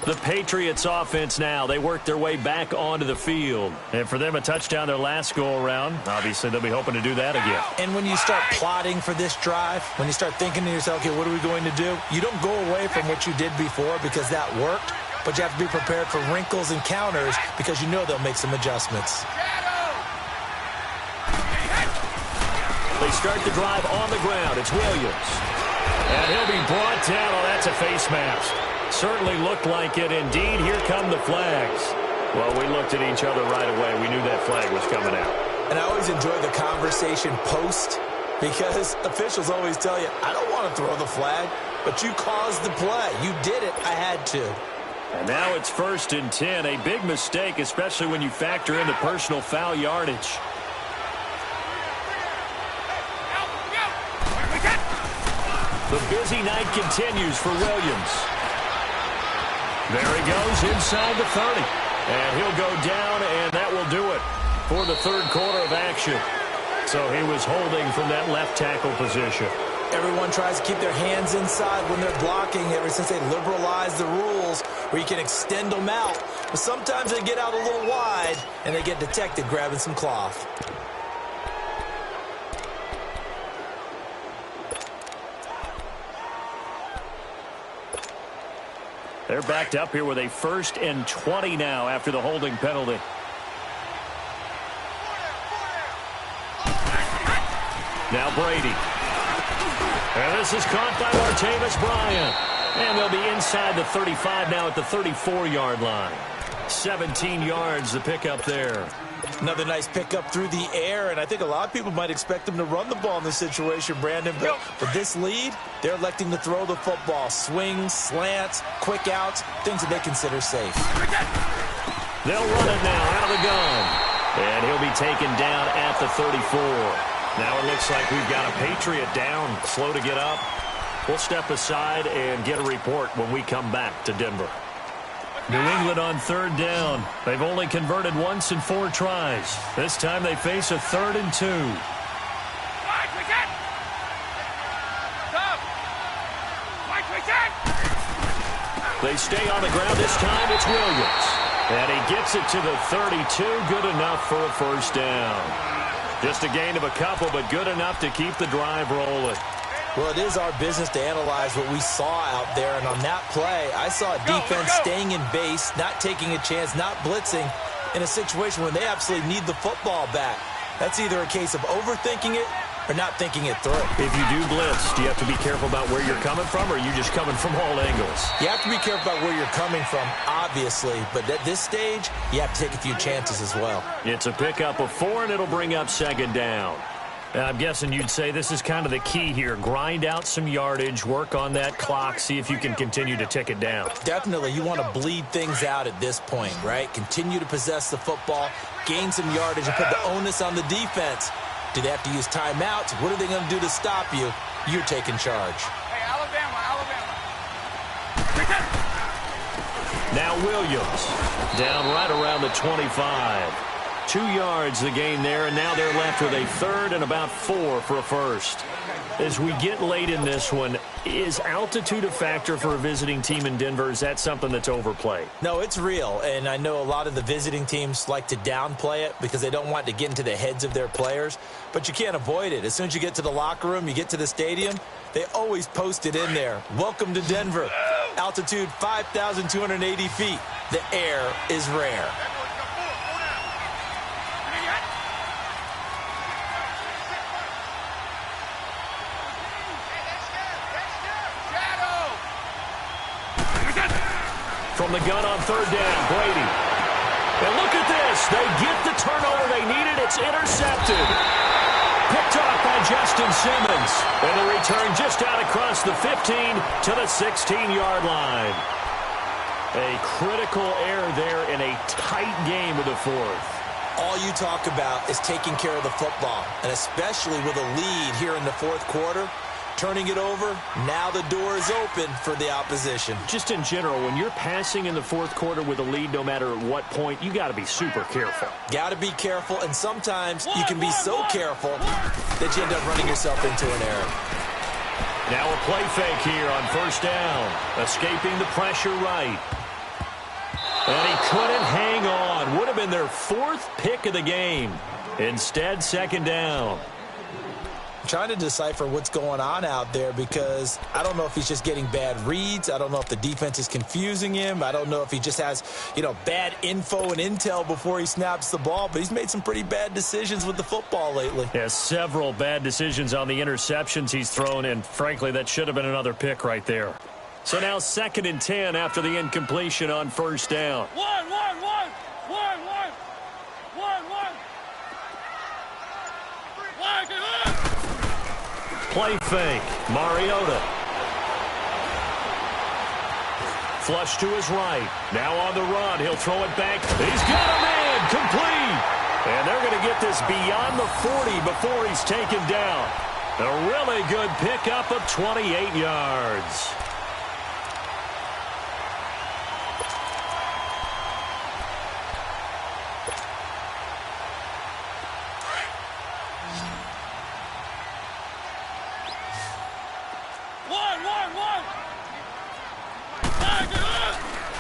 The Patriots offense now, they work their way back onto the field. And for them, a touchdown their last go-around. Obviously, they'll be hoping to do that again. And when you start plotting for this drive, when you start thinking to yourself, okay, what are we going to do? You don't go away from what you did before because that worked, but you have to be prepared for wrinkles and counters because you know they'll make some adjustments. They start the drive on the ground. It's Williams. And he'll be brought down. Oh, that's a face mask. Certainly looked like it. Indeed, here come the flags. Well, we looked at each other right away. We knew that flag was coming out. And I always enjoy the conversation post because officials always tell you, I don't want to throw the flag, but you caused the play. You did it. I had to. And now it's 1st and 10. A big mistake, especially when you factor in the personal foul yardage. The busy night continues for Williams. There he goes inside the 30. And he'll go down, and that will do it for the third quarter of action. So he was holding from that left tackle position. Everyone tries to keep their hands inside when they're blocking ever since they liberalized the rules where you can extend them out. But sometimes they get out a little wide, and they get detected grabbing some cloth. They're backed up here with a 1st and 20 now after the holding penalty. Now Brady. And this is caught by Martavis Bryant. And they'll be inside the 35 now at the 34-yard line. 17 yards the pickup there. Another nice pickup through the air, and I think a lot of people might expect them to run the ball in this situation, Brandon. But for this lead, they're electing to throw the football. Swings, slants, quick outs, things that they consider safe. They'll run it now out of the gun. And he'll be taken down at the 34. Now it looks like we've got a Patriot down, slow to get up. We'll step aside and get a report when we come back to Denver. New England on 3rd down. They've only converted once in 4 tries. This time they face a 3rd and 2. They stay on the ground. This time it's Williams. And he gets it to the 32. Good enough for a 1st down. Just a gain of a couple, but good enough to keep the drive rolling. Well, it is our business to analyze what we saw out there, and on that play, I saw a defense staying in base, not taking a chance, not blitzing, in a situation where they absolutely need the football back. That's either a case of overthinking it or not thinking it through. If you do blitz, do you have to be careful about where you're coming from, or are you just coming from all angles? You have to be careful about where you're coming from, obviously, but at this stage, you have to take a few chances as well. It's a pickup of 4, and it'll bring up 2nd down. I'm guessing you'd say this is kind of the key here. Grind out some yardage, work on that clock, see if you can continue to tick it down. Definitely. You want to bleed things out at this point, right? Continue to possess the football, gain some yardage, and put the onus on the defense. Do they have to use timeouts? What are they going to do to stop you? You're taking charge. Hey, Alabama. Now Williams down right around the 25. 2 yards the gain there, and now they're left with a 3rd and about 4 for a 1st. As we get late in this one, is altitude a factor for a visiting team in Denver? Is that something that's overplayed? No, it's real, and I know a lot of the visiting teams like to downplay it because they don't want to get into the heads of their players, but you can't avoid it. As soon as you get to the locker room, you get to the stadium, they always post it in there. Welcome to Denver. Altitude 5,280 feet. The air is rare. From the gun on third down, Brady. And look at this. They get the turnover they needed. It's intercepted. Picked off by Justin Simmons. And the return just out across the 15 to the 16-yard line. A critical error there in a tight game of the fourth. All you talk about is taking care of the football, and especially with a lead here in the fourth quarter. Turning it over, now the door is open for the opposition. Just in general, when you're passing in the fourth quarter with a lead, no matter at what point, you got to be super careful. Got to be careful, and sometimes you can be so careful that you end up running yourself into an error. Now a play fake here on first down. Escaping the pressure right. And he couldn't hang on. Would have been their fourth pick of the game. Instead, second down. Trying to decipher what's going on out there because I don't know if he's just getting bad reads. I don't know if the defense is confusing him. I don't know if he just has, bad info and intel before he snaps the ball. But he's made some pretty bad decisions with the football lately. Yeah, several bad decisions on the interceptions he's thrown, and frankly, that should have been another pick right there. So now 2nd and 10 after the incompletion on first down. One. Play fake. Mariota. Flush to his right. Now on the run. He'll throw it back. He's got a man. Complete. And they're going to get this beyond the 40 before he's taken down. A really good pickup of 28 yards.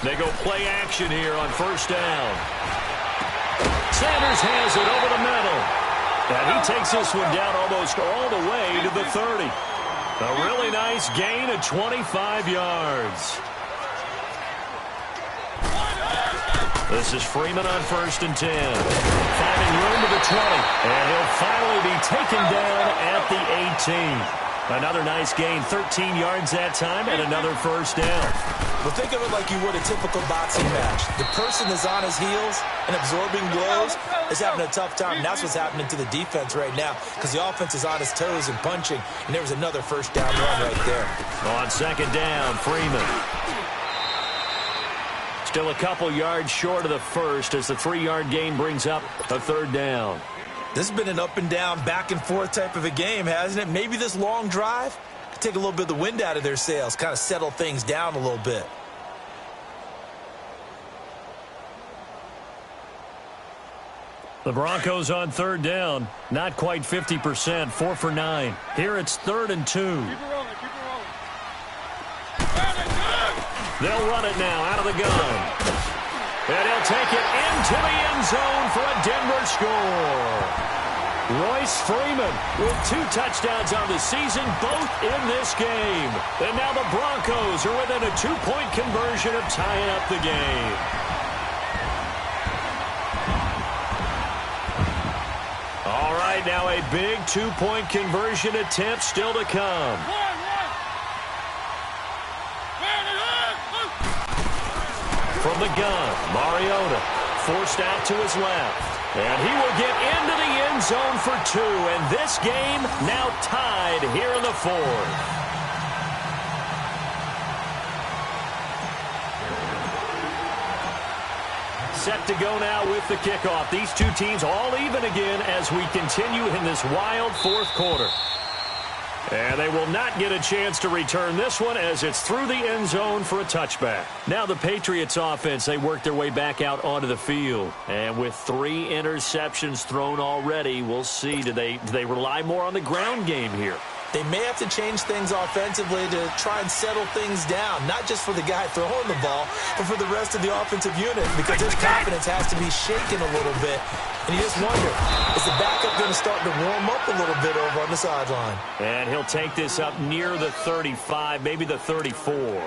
They go play action here on first down. Sanders has it over the middle. And he takes this one down almost all the way to the 30. A really nice gain of 25 yards. This is Freeman on 1st and 10. Finding room to the 20. And he'll finally be taken down at the 18. Another nice gain, 13 yards that time, and another first down. Well, think of it like you would a typical boxing match. The person is on his heels and absorbing blows is having a tough time. And that's what's happening to the defense right now because the offense is on his toes and punching, and there was another first down run right there. On second down, Freeman. Still a couple yards short of the first as the 3-yard gain brings up a third down. This has been an up-and-down, back-and-forth type of a game, hasn't it? Maybe this long drive could take a little bit of the wind out of their sails, kind of settle things down a little bit. The Broncos on third down, not quite 50%, 4 for 9. Here it's 3rd and 2. Keep it rolling. They'll run it now out of the gun. And he'll take it into the end zone for a Denver score. Royce Freeman with 2 touchdowns on the season, both in this game. And now the Broncos are within a 2-point conversion of tying up the game. All right, now a big 2-point conversion attempt still to come. From the gun, Mariota forced out to his left. And he will get into the end zone for 2. And this game now tied here in the 4th. Set to go now with the kickoff. These two teams all even again as we continue in this wild 4th quarter. And they will not get a chance to return this one as it's through the end zone for a touchback. Now the Patriots offense, they work their way back out onto the field. And with 3 interceptions thrown already, we'll see. Do they rely more on the ground game here? They may have to change things offensively to try and settle things down, not just for the guy throwing the ball, but for the rest of the offensive unit, because his confidence has to be shaken a little bit. And you just wonder, is the backup going to start to warm up a little bit over on the sideline? And he'll take this up near the 35, maybe the 34.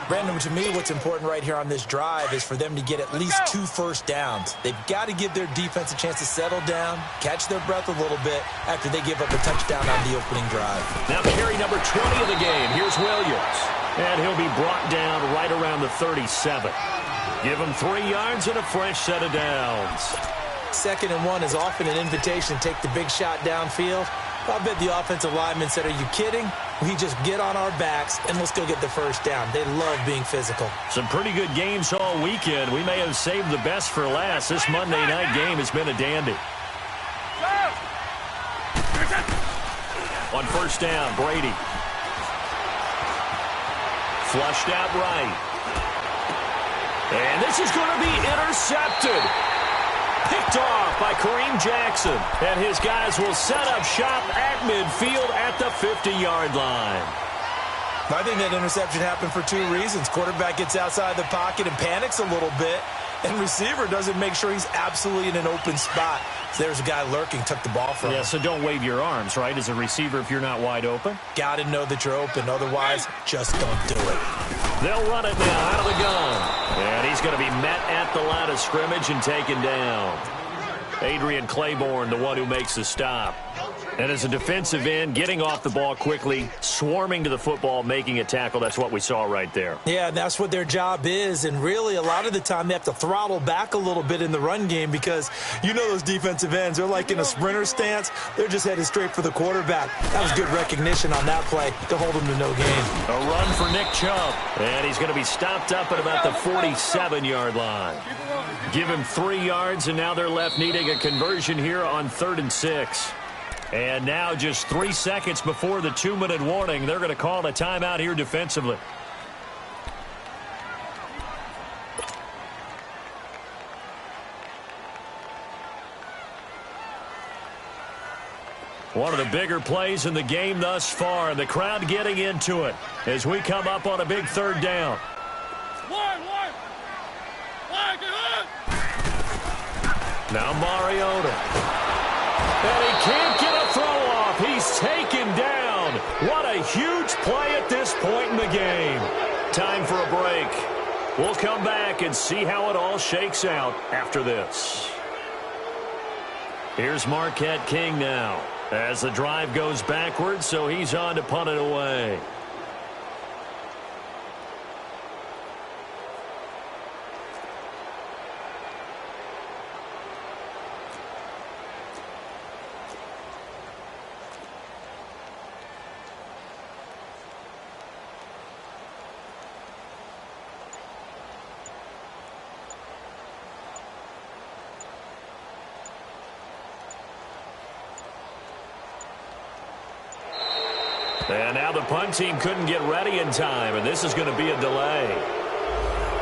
Brandon, to me, what's important right here on this drive is for them to get at least 2 first downs. They've got to give their defense a chance to settle down, catch their breath a little bit after they give up a touchdown on the opening drive. Now carry number 20 of the game. Here's Williams. And he'll be brought down right around the 37. Give him 3 yards and a fresh set of downs. 2nd and 1 is often an invitation to take the big shot downfield. I bet the offensive lineman said, are you kidding? We just get on our backs and let's go get the first down. They love being physical. Some pretty good games all weekend. We may have saved the best for last. This Monday night game has been a dandy. On first down, Brady. Flushed out right. And this is going to be intercepted. Picked off by Kareem Jackson. And his guys will set up shop at midfield at the 50-yard line. I think that interception happened for 2 reasons. Quarterback gets outside the pocket and panics a little bit. And receiver doesn't make sure he's absolutely in an open spot. So there's a guy lurking, took the ball from him. Yeah, so don't wave your arms, right, as a receiver if you're not wide open. Got to know that you're open. Otherwise, just don't do it. They'll run it now out of the gun. And he's going to be met at the line of scrimmage and taken down. Adrian Claiborne, the one who makes the stop. And as a defensive end, getting off the ball quickly, swarming to the football, making a tackle, that's what we saw right there. Yeah, that's what their job is. And really, a lot of the time, they have to throttle back a little bit in the run game because you know those defensive ends, they're like in a sprinter stance. They're just headed straight for the quarterback. That was good recognition on that play to hold him to no gain. A run for Nick Chubb. And he's going to be stopped up at about the 47-yard line. Give him 3 yards, and now they're left needing a conversion here on 3rd and 6. And now just 3 seconds before the 2-minute warning, they're going to call a timeout here defensively. One of the bigger plays in the game thus far, and the crowd getting into it as we come up on a big 3rd down. Now Mariota. And he can't get a throw off. He's taken down. What a huge play at this point in the game. Time for a break. We'll come back and see how it all shakes out after this. Here's Marquette King now as the drive goes backwards, so he's on to punt it away. And now the punt team couldn't get ready in time, and this is going to be a delay.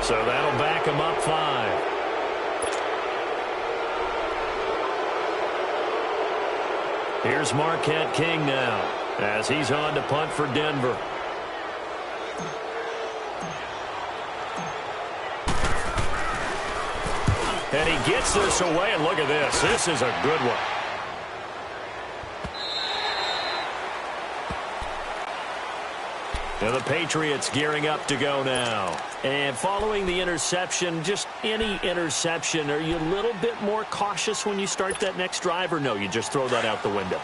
So that'll back them up 5. Here's Marquette King now as he's on to punt for Denver. And he gets this away, and look at this. This is a good one. Now the Patriots gearing up to go now. And following the interception, just any interception, are you a little bit more cautious when you start that next drive, or no, you just throw that out the window?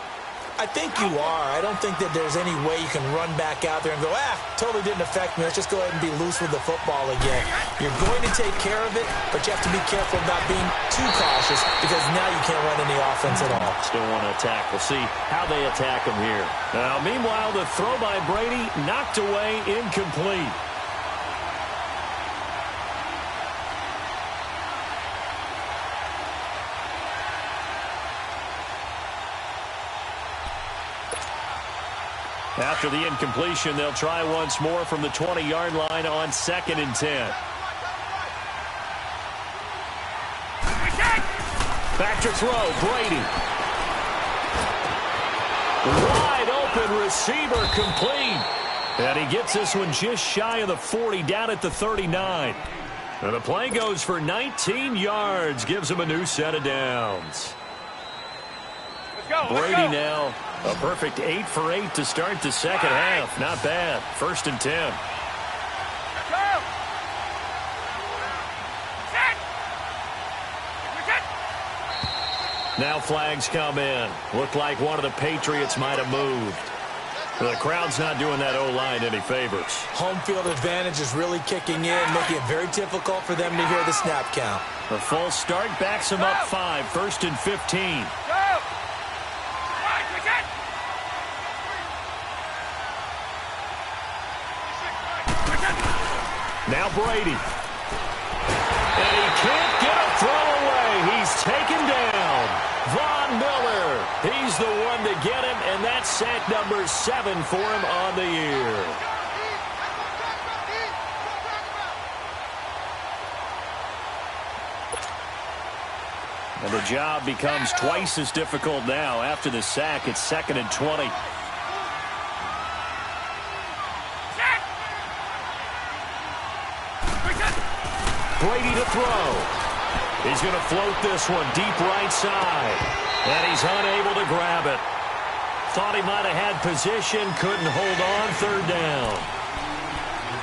I think you are. I don't think that there's any way you can run back out there and go, totally didn't affect me. Let's just go ahead and be loose with the football again. You're going to take care of it, but you have to be careful about being too cautious because now you can't run any offense at all. Still want to attack. We'll see how they attack them here. Now, meanwhile, the throw by Brady knocked away, incomplete. After the incompletion, they'll try once more from the 20-yard line on 2nd and 10. Back to throw, Brady. Wide open receiver, complete. And he gets this one just shy of the 40, down at the 39. And the play goes for 19 yards, gives him a new set of downs. Brady now a perfect 8 for 8 to start the second half. Not bad. 1st and 10. Now flags come in. Looked like one of the Patriots might have moved. The crowd's not doing that O-line any favors. Home field advantage is really kicking in, making it very difficult for them to hear the snap count. The full start backs them up 5, 1st and 15. Now Brady. And he can't get a throw away. He's taken down. Von Miller. He's the one to get him, and that's sack number 7 for him on the year. And the job becomes twice as difficult now. After the sack, it's 2nd and 20. Brady to throw. He's going to float this one deep right side. And he's unable to grab it. Thought he might have had position, couldn't hold on, 3rd down.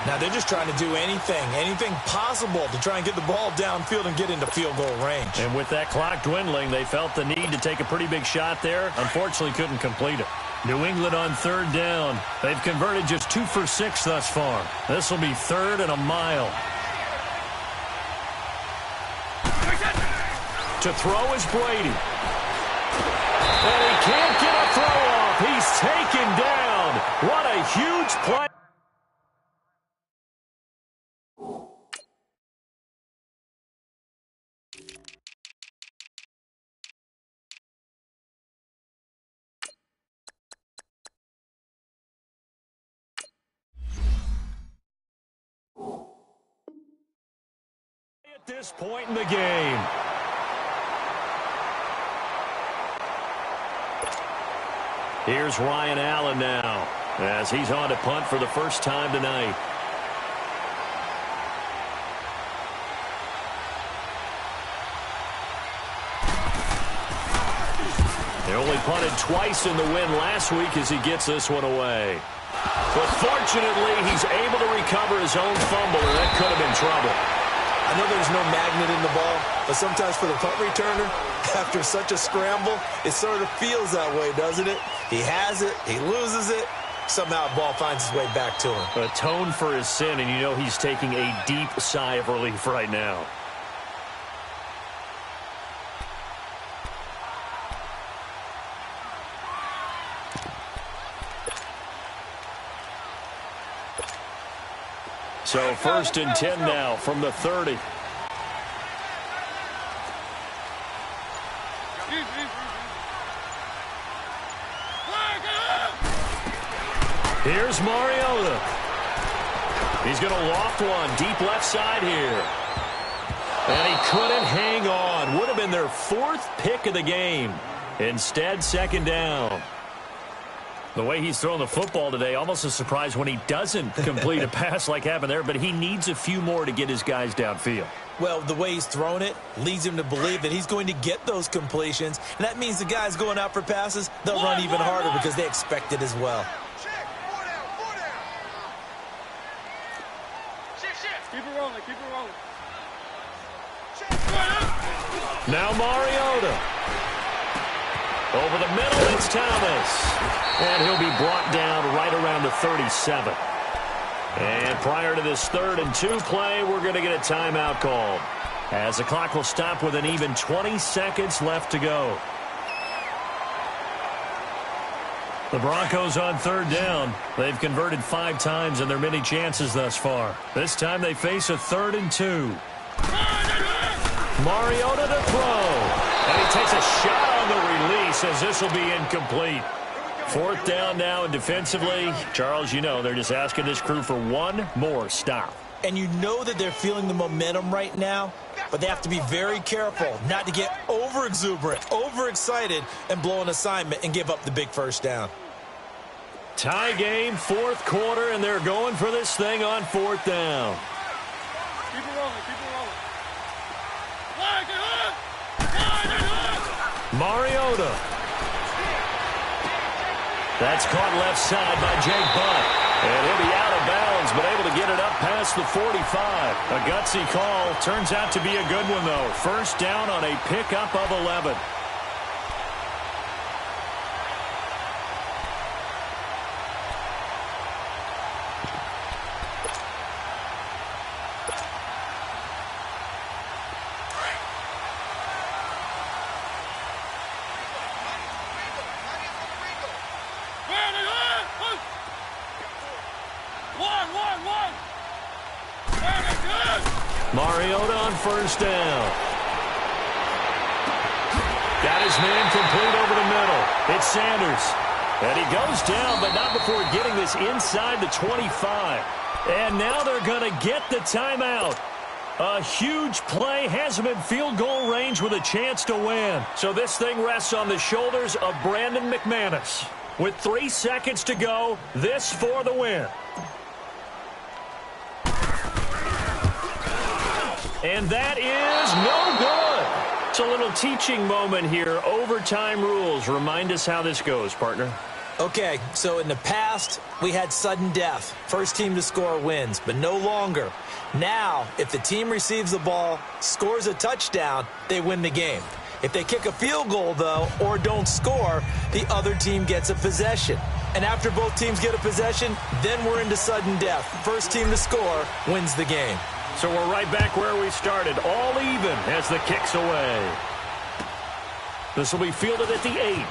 Now they're just trying to do anything possible to try and get the ball downfield and get into field goal range. And with that clock dwindling, they felt the need to take a pretty big shot there. Unfortunately, couldn't complete it. New England on 3rd down. They've converted just 2 for 6 thus far. This will be 3rd and a mile. To throw is Brady. And he can't get a throw off. He's taken down. What a huge play. At this point in the game. Here's Ryan Allen now, as he's on to punt for the first time tonight. They only punted twice in the win last week as he gets this one away. But fortunately, he's able to recover his own fumble, and that could have been trouble. I know there's no magnet in the ball, but sometimes for the punt returner, after such a scramble, it sort of feels that way, doesn't it? He has it, he loses it, somehow the ball finds its way back to him. Atone for his sin, and you know he's taking a deep sigh of relief right now. So 1st and 10 now from the 30. Here's Mariota. He's going to loft one deep left side here. And he couldn't hang on. Would have been their 4th pick of the game. Instead, 2nd down. The way he's throwing the football today, almost a surprise when he doesn't complete a pass like happened there, but he needs a few more to get his guys downfield. Well, the way he's thrown it leads him to believe that he's going to get those completions, and that means the guys going out for passes, they'll run even harder because they expect it as well. Keep it rolling, keep it rolling. Now Mariota. Over the middle, it's Thomas. And he'll be brought down right around the 37. And prior to this 3rd and 2 play, we're going to get a timeout called, as the clock will stop with an even 20 seconds left to go. The Broncos on 3rd down. They've converted 5 times in their many chances thus far. This time they face a 3rd and 2. Mariota to throw. And he takes a shot on the release, as this will be incomplete. 4th down now, and defensively, Charles, you know, they're just asking this crew for one more stop. And you know that they're feeling the momentum right now, but they have to be very careful not to get over-exuberant, over-excited, and blow an assignment and give up the big 1st down. Tie game, 4th quarter, and they're going for this thing on 4th down. Keep it rolling, keep it rolling. Mariota. That's caught left side by Jake Butt. And he'll be out of bounds, but able to get it up past the 45. A gutsy call. Turns out to be a good one, though. 1st down on a pickup of 11. Mariota on first down. Got his man complete over the middle. It's Sanders. And he goes down, but not before getting this inside the 25. And now they're going to get the timeout. A huge play has him in field goal range with a chance to win. So this thing rests on the shoulders of Brandon McManus. With 3 seconds to go, this for the win. And that is no good. It's a little teaching moment here. Overtime rules. Remind us how this goes, partner. Okay, so in the past, we had sudden death. First team to score wins, but no longer. Now, if the team receives the ball, scores a touchdown, they win the game. If they kick a field goal, though, or don't score, the other team gets a possession. And after both teams get a possession, then we're into sudden death. First team to score wins the game. So we're right back where we started, all even as the kick's away. This will be fielded at the 8.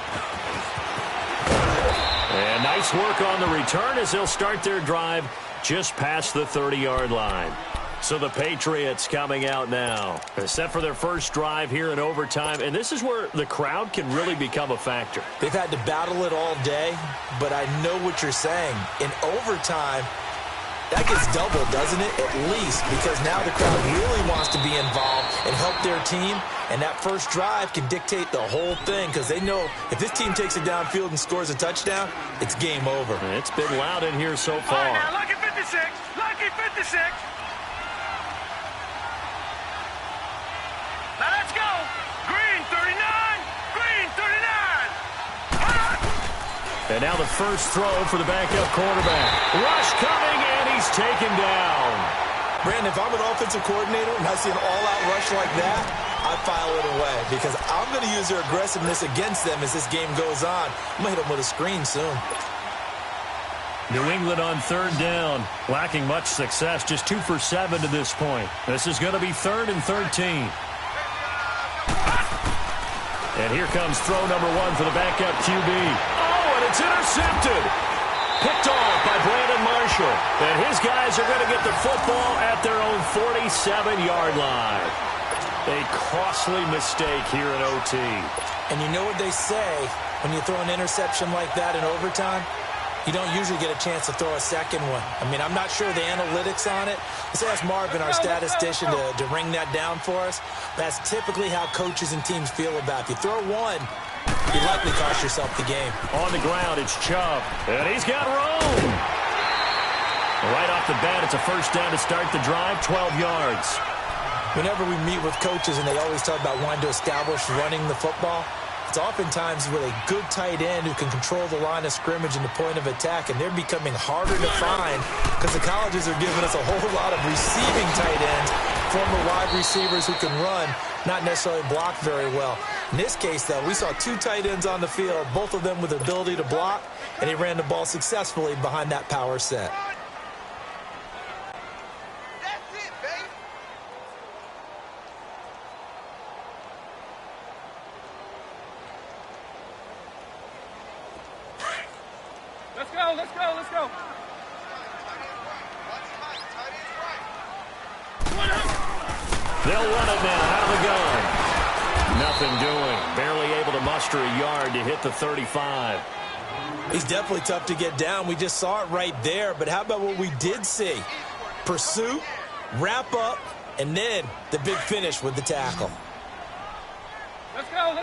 And nice work on the return as they'll start their drive just past the 30-yard line. So the Patriots coming out now. They're set for their first drive here in overtime, and this is where the crowd can really become a factor. They've had to battle it all day, but I know what you're saying. In overtime, that gets doubled, doesn't it? At least, because now the crowd really wants to be involved and help their team, and that first drive can dictate the whole thing because they know if this team takes it downfield and scores a touchdown, it's game over. And it's been loud in here so far. All right, now, lucky 56, lucky 56. Now let's go. Green 39, green 39. And now the first throw for the backup quarterback. Rush coming, and he's taken down. Brandon, if I'm an offensive coordinator and I see an all-out rush like that, I file it away because I'm going to use their aggressiveness against them as this game goes on. I'm going to hit them with a screen soon. New England on third down, lacking much success, just 2 for 7 to this point. This is going to be 3rd and 13. And here comes throw number 1 for the backup QB. Oh, and it's intercepted. Picked off by Brandon Marshall. And his guys are going to get the football at their own 47-yard line. A costly mistake here in OT. And you know what they say when you throw an interception like that in overtime? You don't usually get a chance to throw a second one. I mean, I'm not sure the analytics on it. Let's ask Marvin, our statistician, to ring that down for us. That's typically how coaches and teams feel about it. If you throw one, you likely cost yourself the game. On the ground, it's Chubb. And he's got room. Right off the bat, it's a first down to start the drive, 12 yards. Whenever we meet with coaches and they always talk about wanting to establish running the football, it's oftentimes with a good tight end who can control the line of scrimmage and the point of attack, and they're becoming harder to find because the colleges are giving us a whole lot of receiving tight ends, former wide receivers who can run, not necessarily block very well. In this case, though, we saw 2 tight ends on the field, both of them with the ability to block, and he ran the ball successfully behind that power set. Let's go. They'll run it now out of the gun. Nothing doing. Barely able to muster a yard to hit the 35. He's definitely tough to get down. We just saw it right there. But how about what we did see? Pursuit, wrap up, and then the big finish with the tackle. Let's go.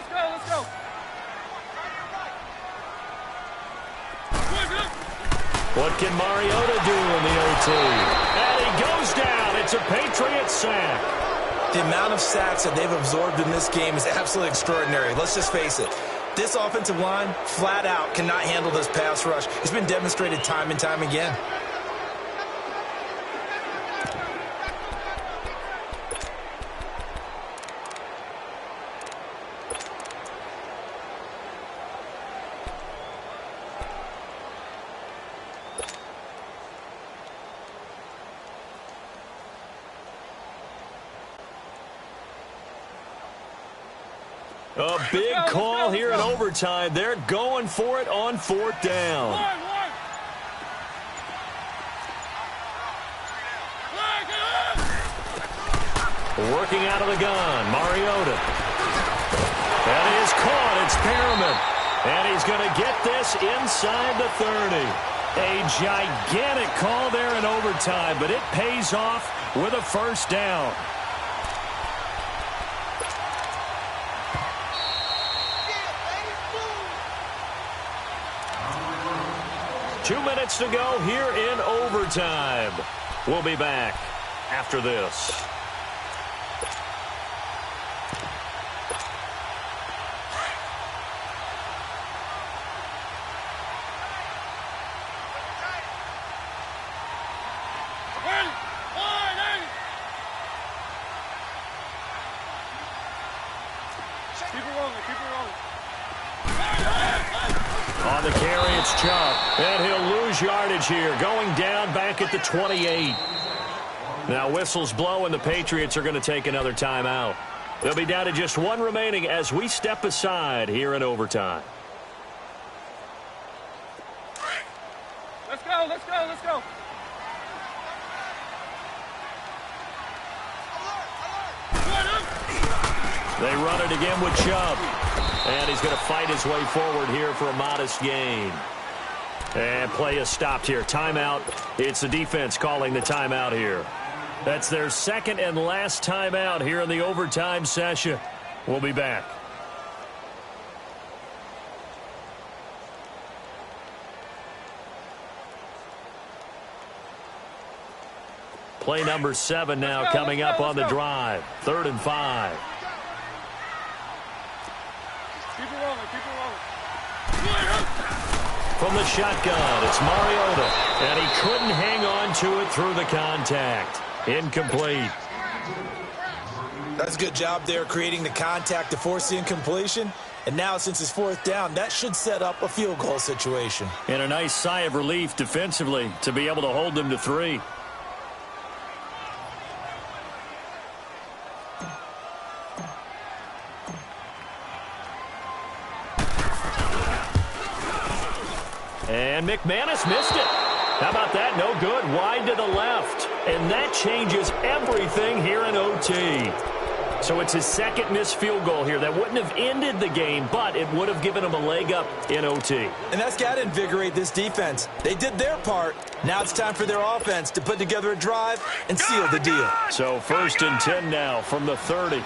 What can Mariota do in the OT? And he goes down. It's a Patriot sack. The amount of sacks that they've absorbed in this game is absolutely extraordinary. Let's just face it. This offensive line, flat out, cannot handle this pass rush. It's been demonstrated time and time again. A big call here in overtime. They're going for it on 4th down. Working out of the gun, Mariota. That is caught. It's Perriman. And he's going to get this inside the 30. A gigantic call there in overtime, but it pays off with a first down. Two minutes to go here in overtime. We'll be back after this. On the carry, it's Chubb. And he'll lose yardage here, going down back at the 28. Now whistles blow, and the Patriots are going to take another timeout. They'll be down to just one remaining as we step aside here in overtime. Let's go, let's go, let's go. They run it again with Chubb. And he's going to fight his way forward here for a modest gain. And play is stopped here. Timeout. It's the defense calling the timeout here. That's their second and last timeout here in the overtime session. We'll be back. Play number 7 now coming up on the drive. 3rd and 5. Keep it rolling, keep it rolling. From the shotgun, it's Mariota. And he couldn't hang on to it through the contact. Incomplete. That's a good job there creating the contact to force the incompletion. And now since it's 4th down, that should set up a field goal situation. And a nice sigh of relief defensively to be able to hold them to 3. And McManus missed it. How about that? No good. Wide to the left. And that changes everything here in OT. So it's his second missed field goal here. That wouldn't have ended the game, but it would have given him a leg up in OT. And that's got to invigorate this defense. They did their part. Now it's time for their offense to put together a drive and seal the deal. So 1st and 10 now from the 30.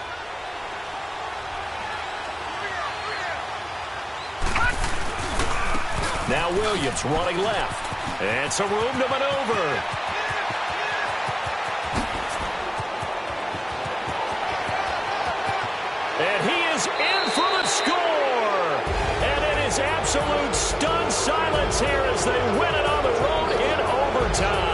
Now Williams running left. And some room to maneuver. And he is in for the score. And it is absolute stunned silence here as they win it on the road in overtime.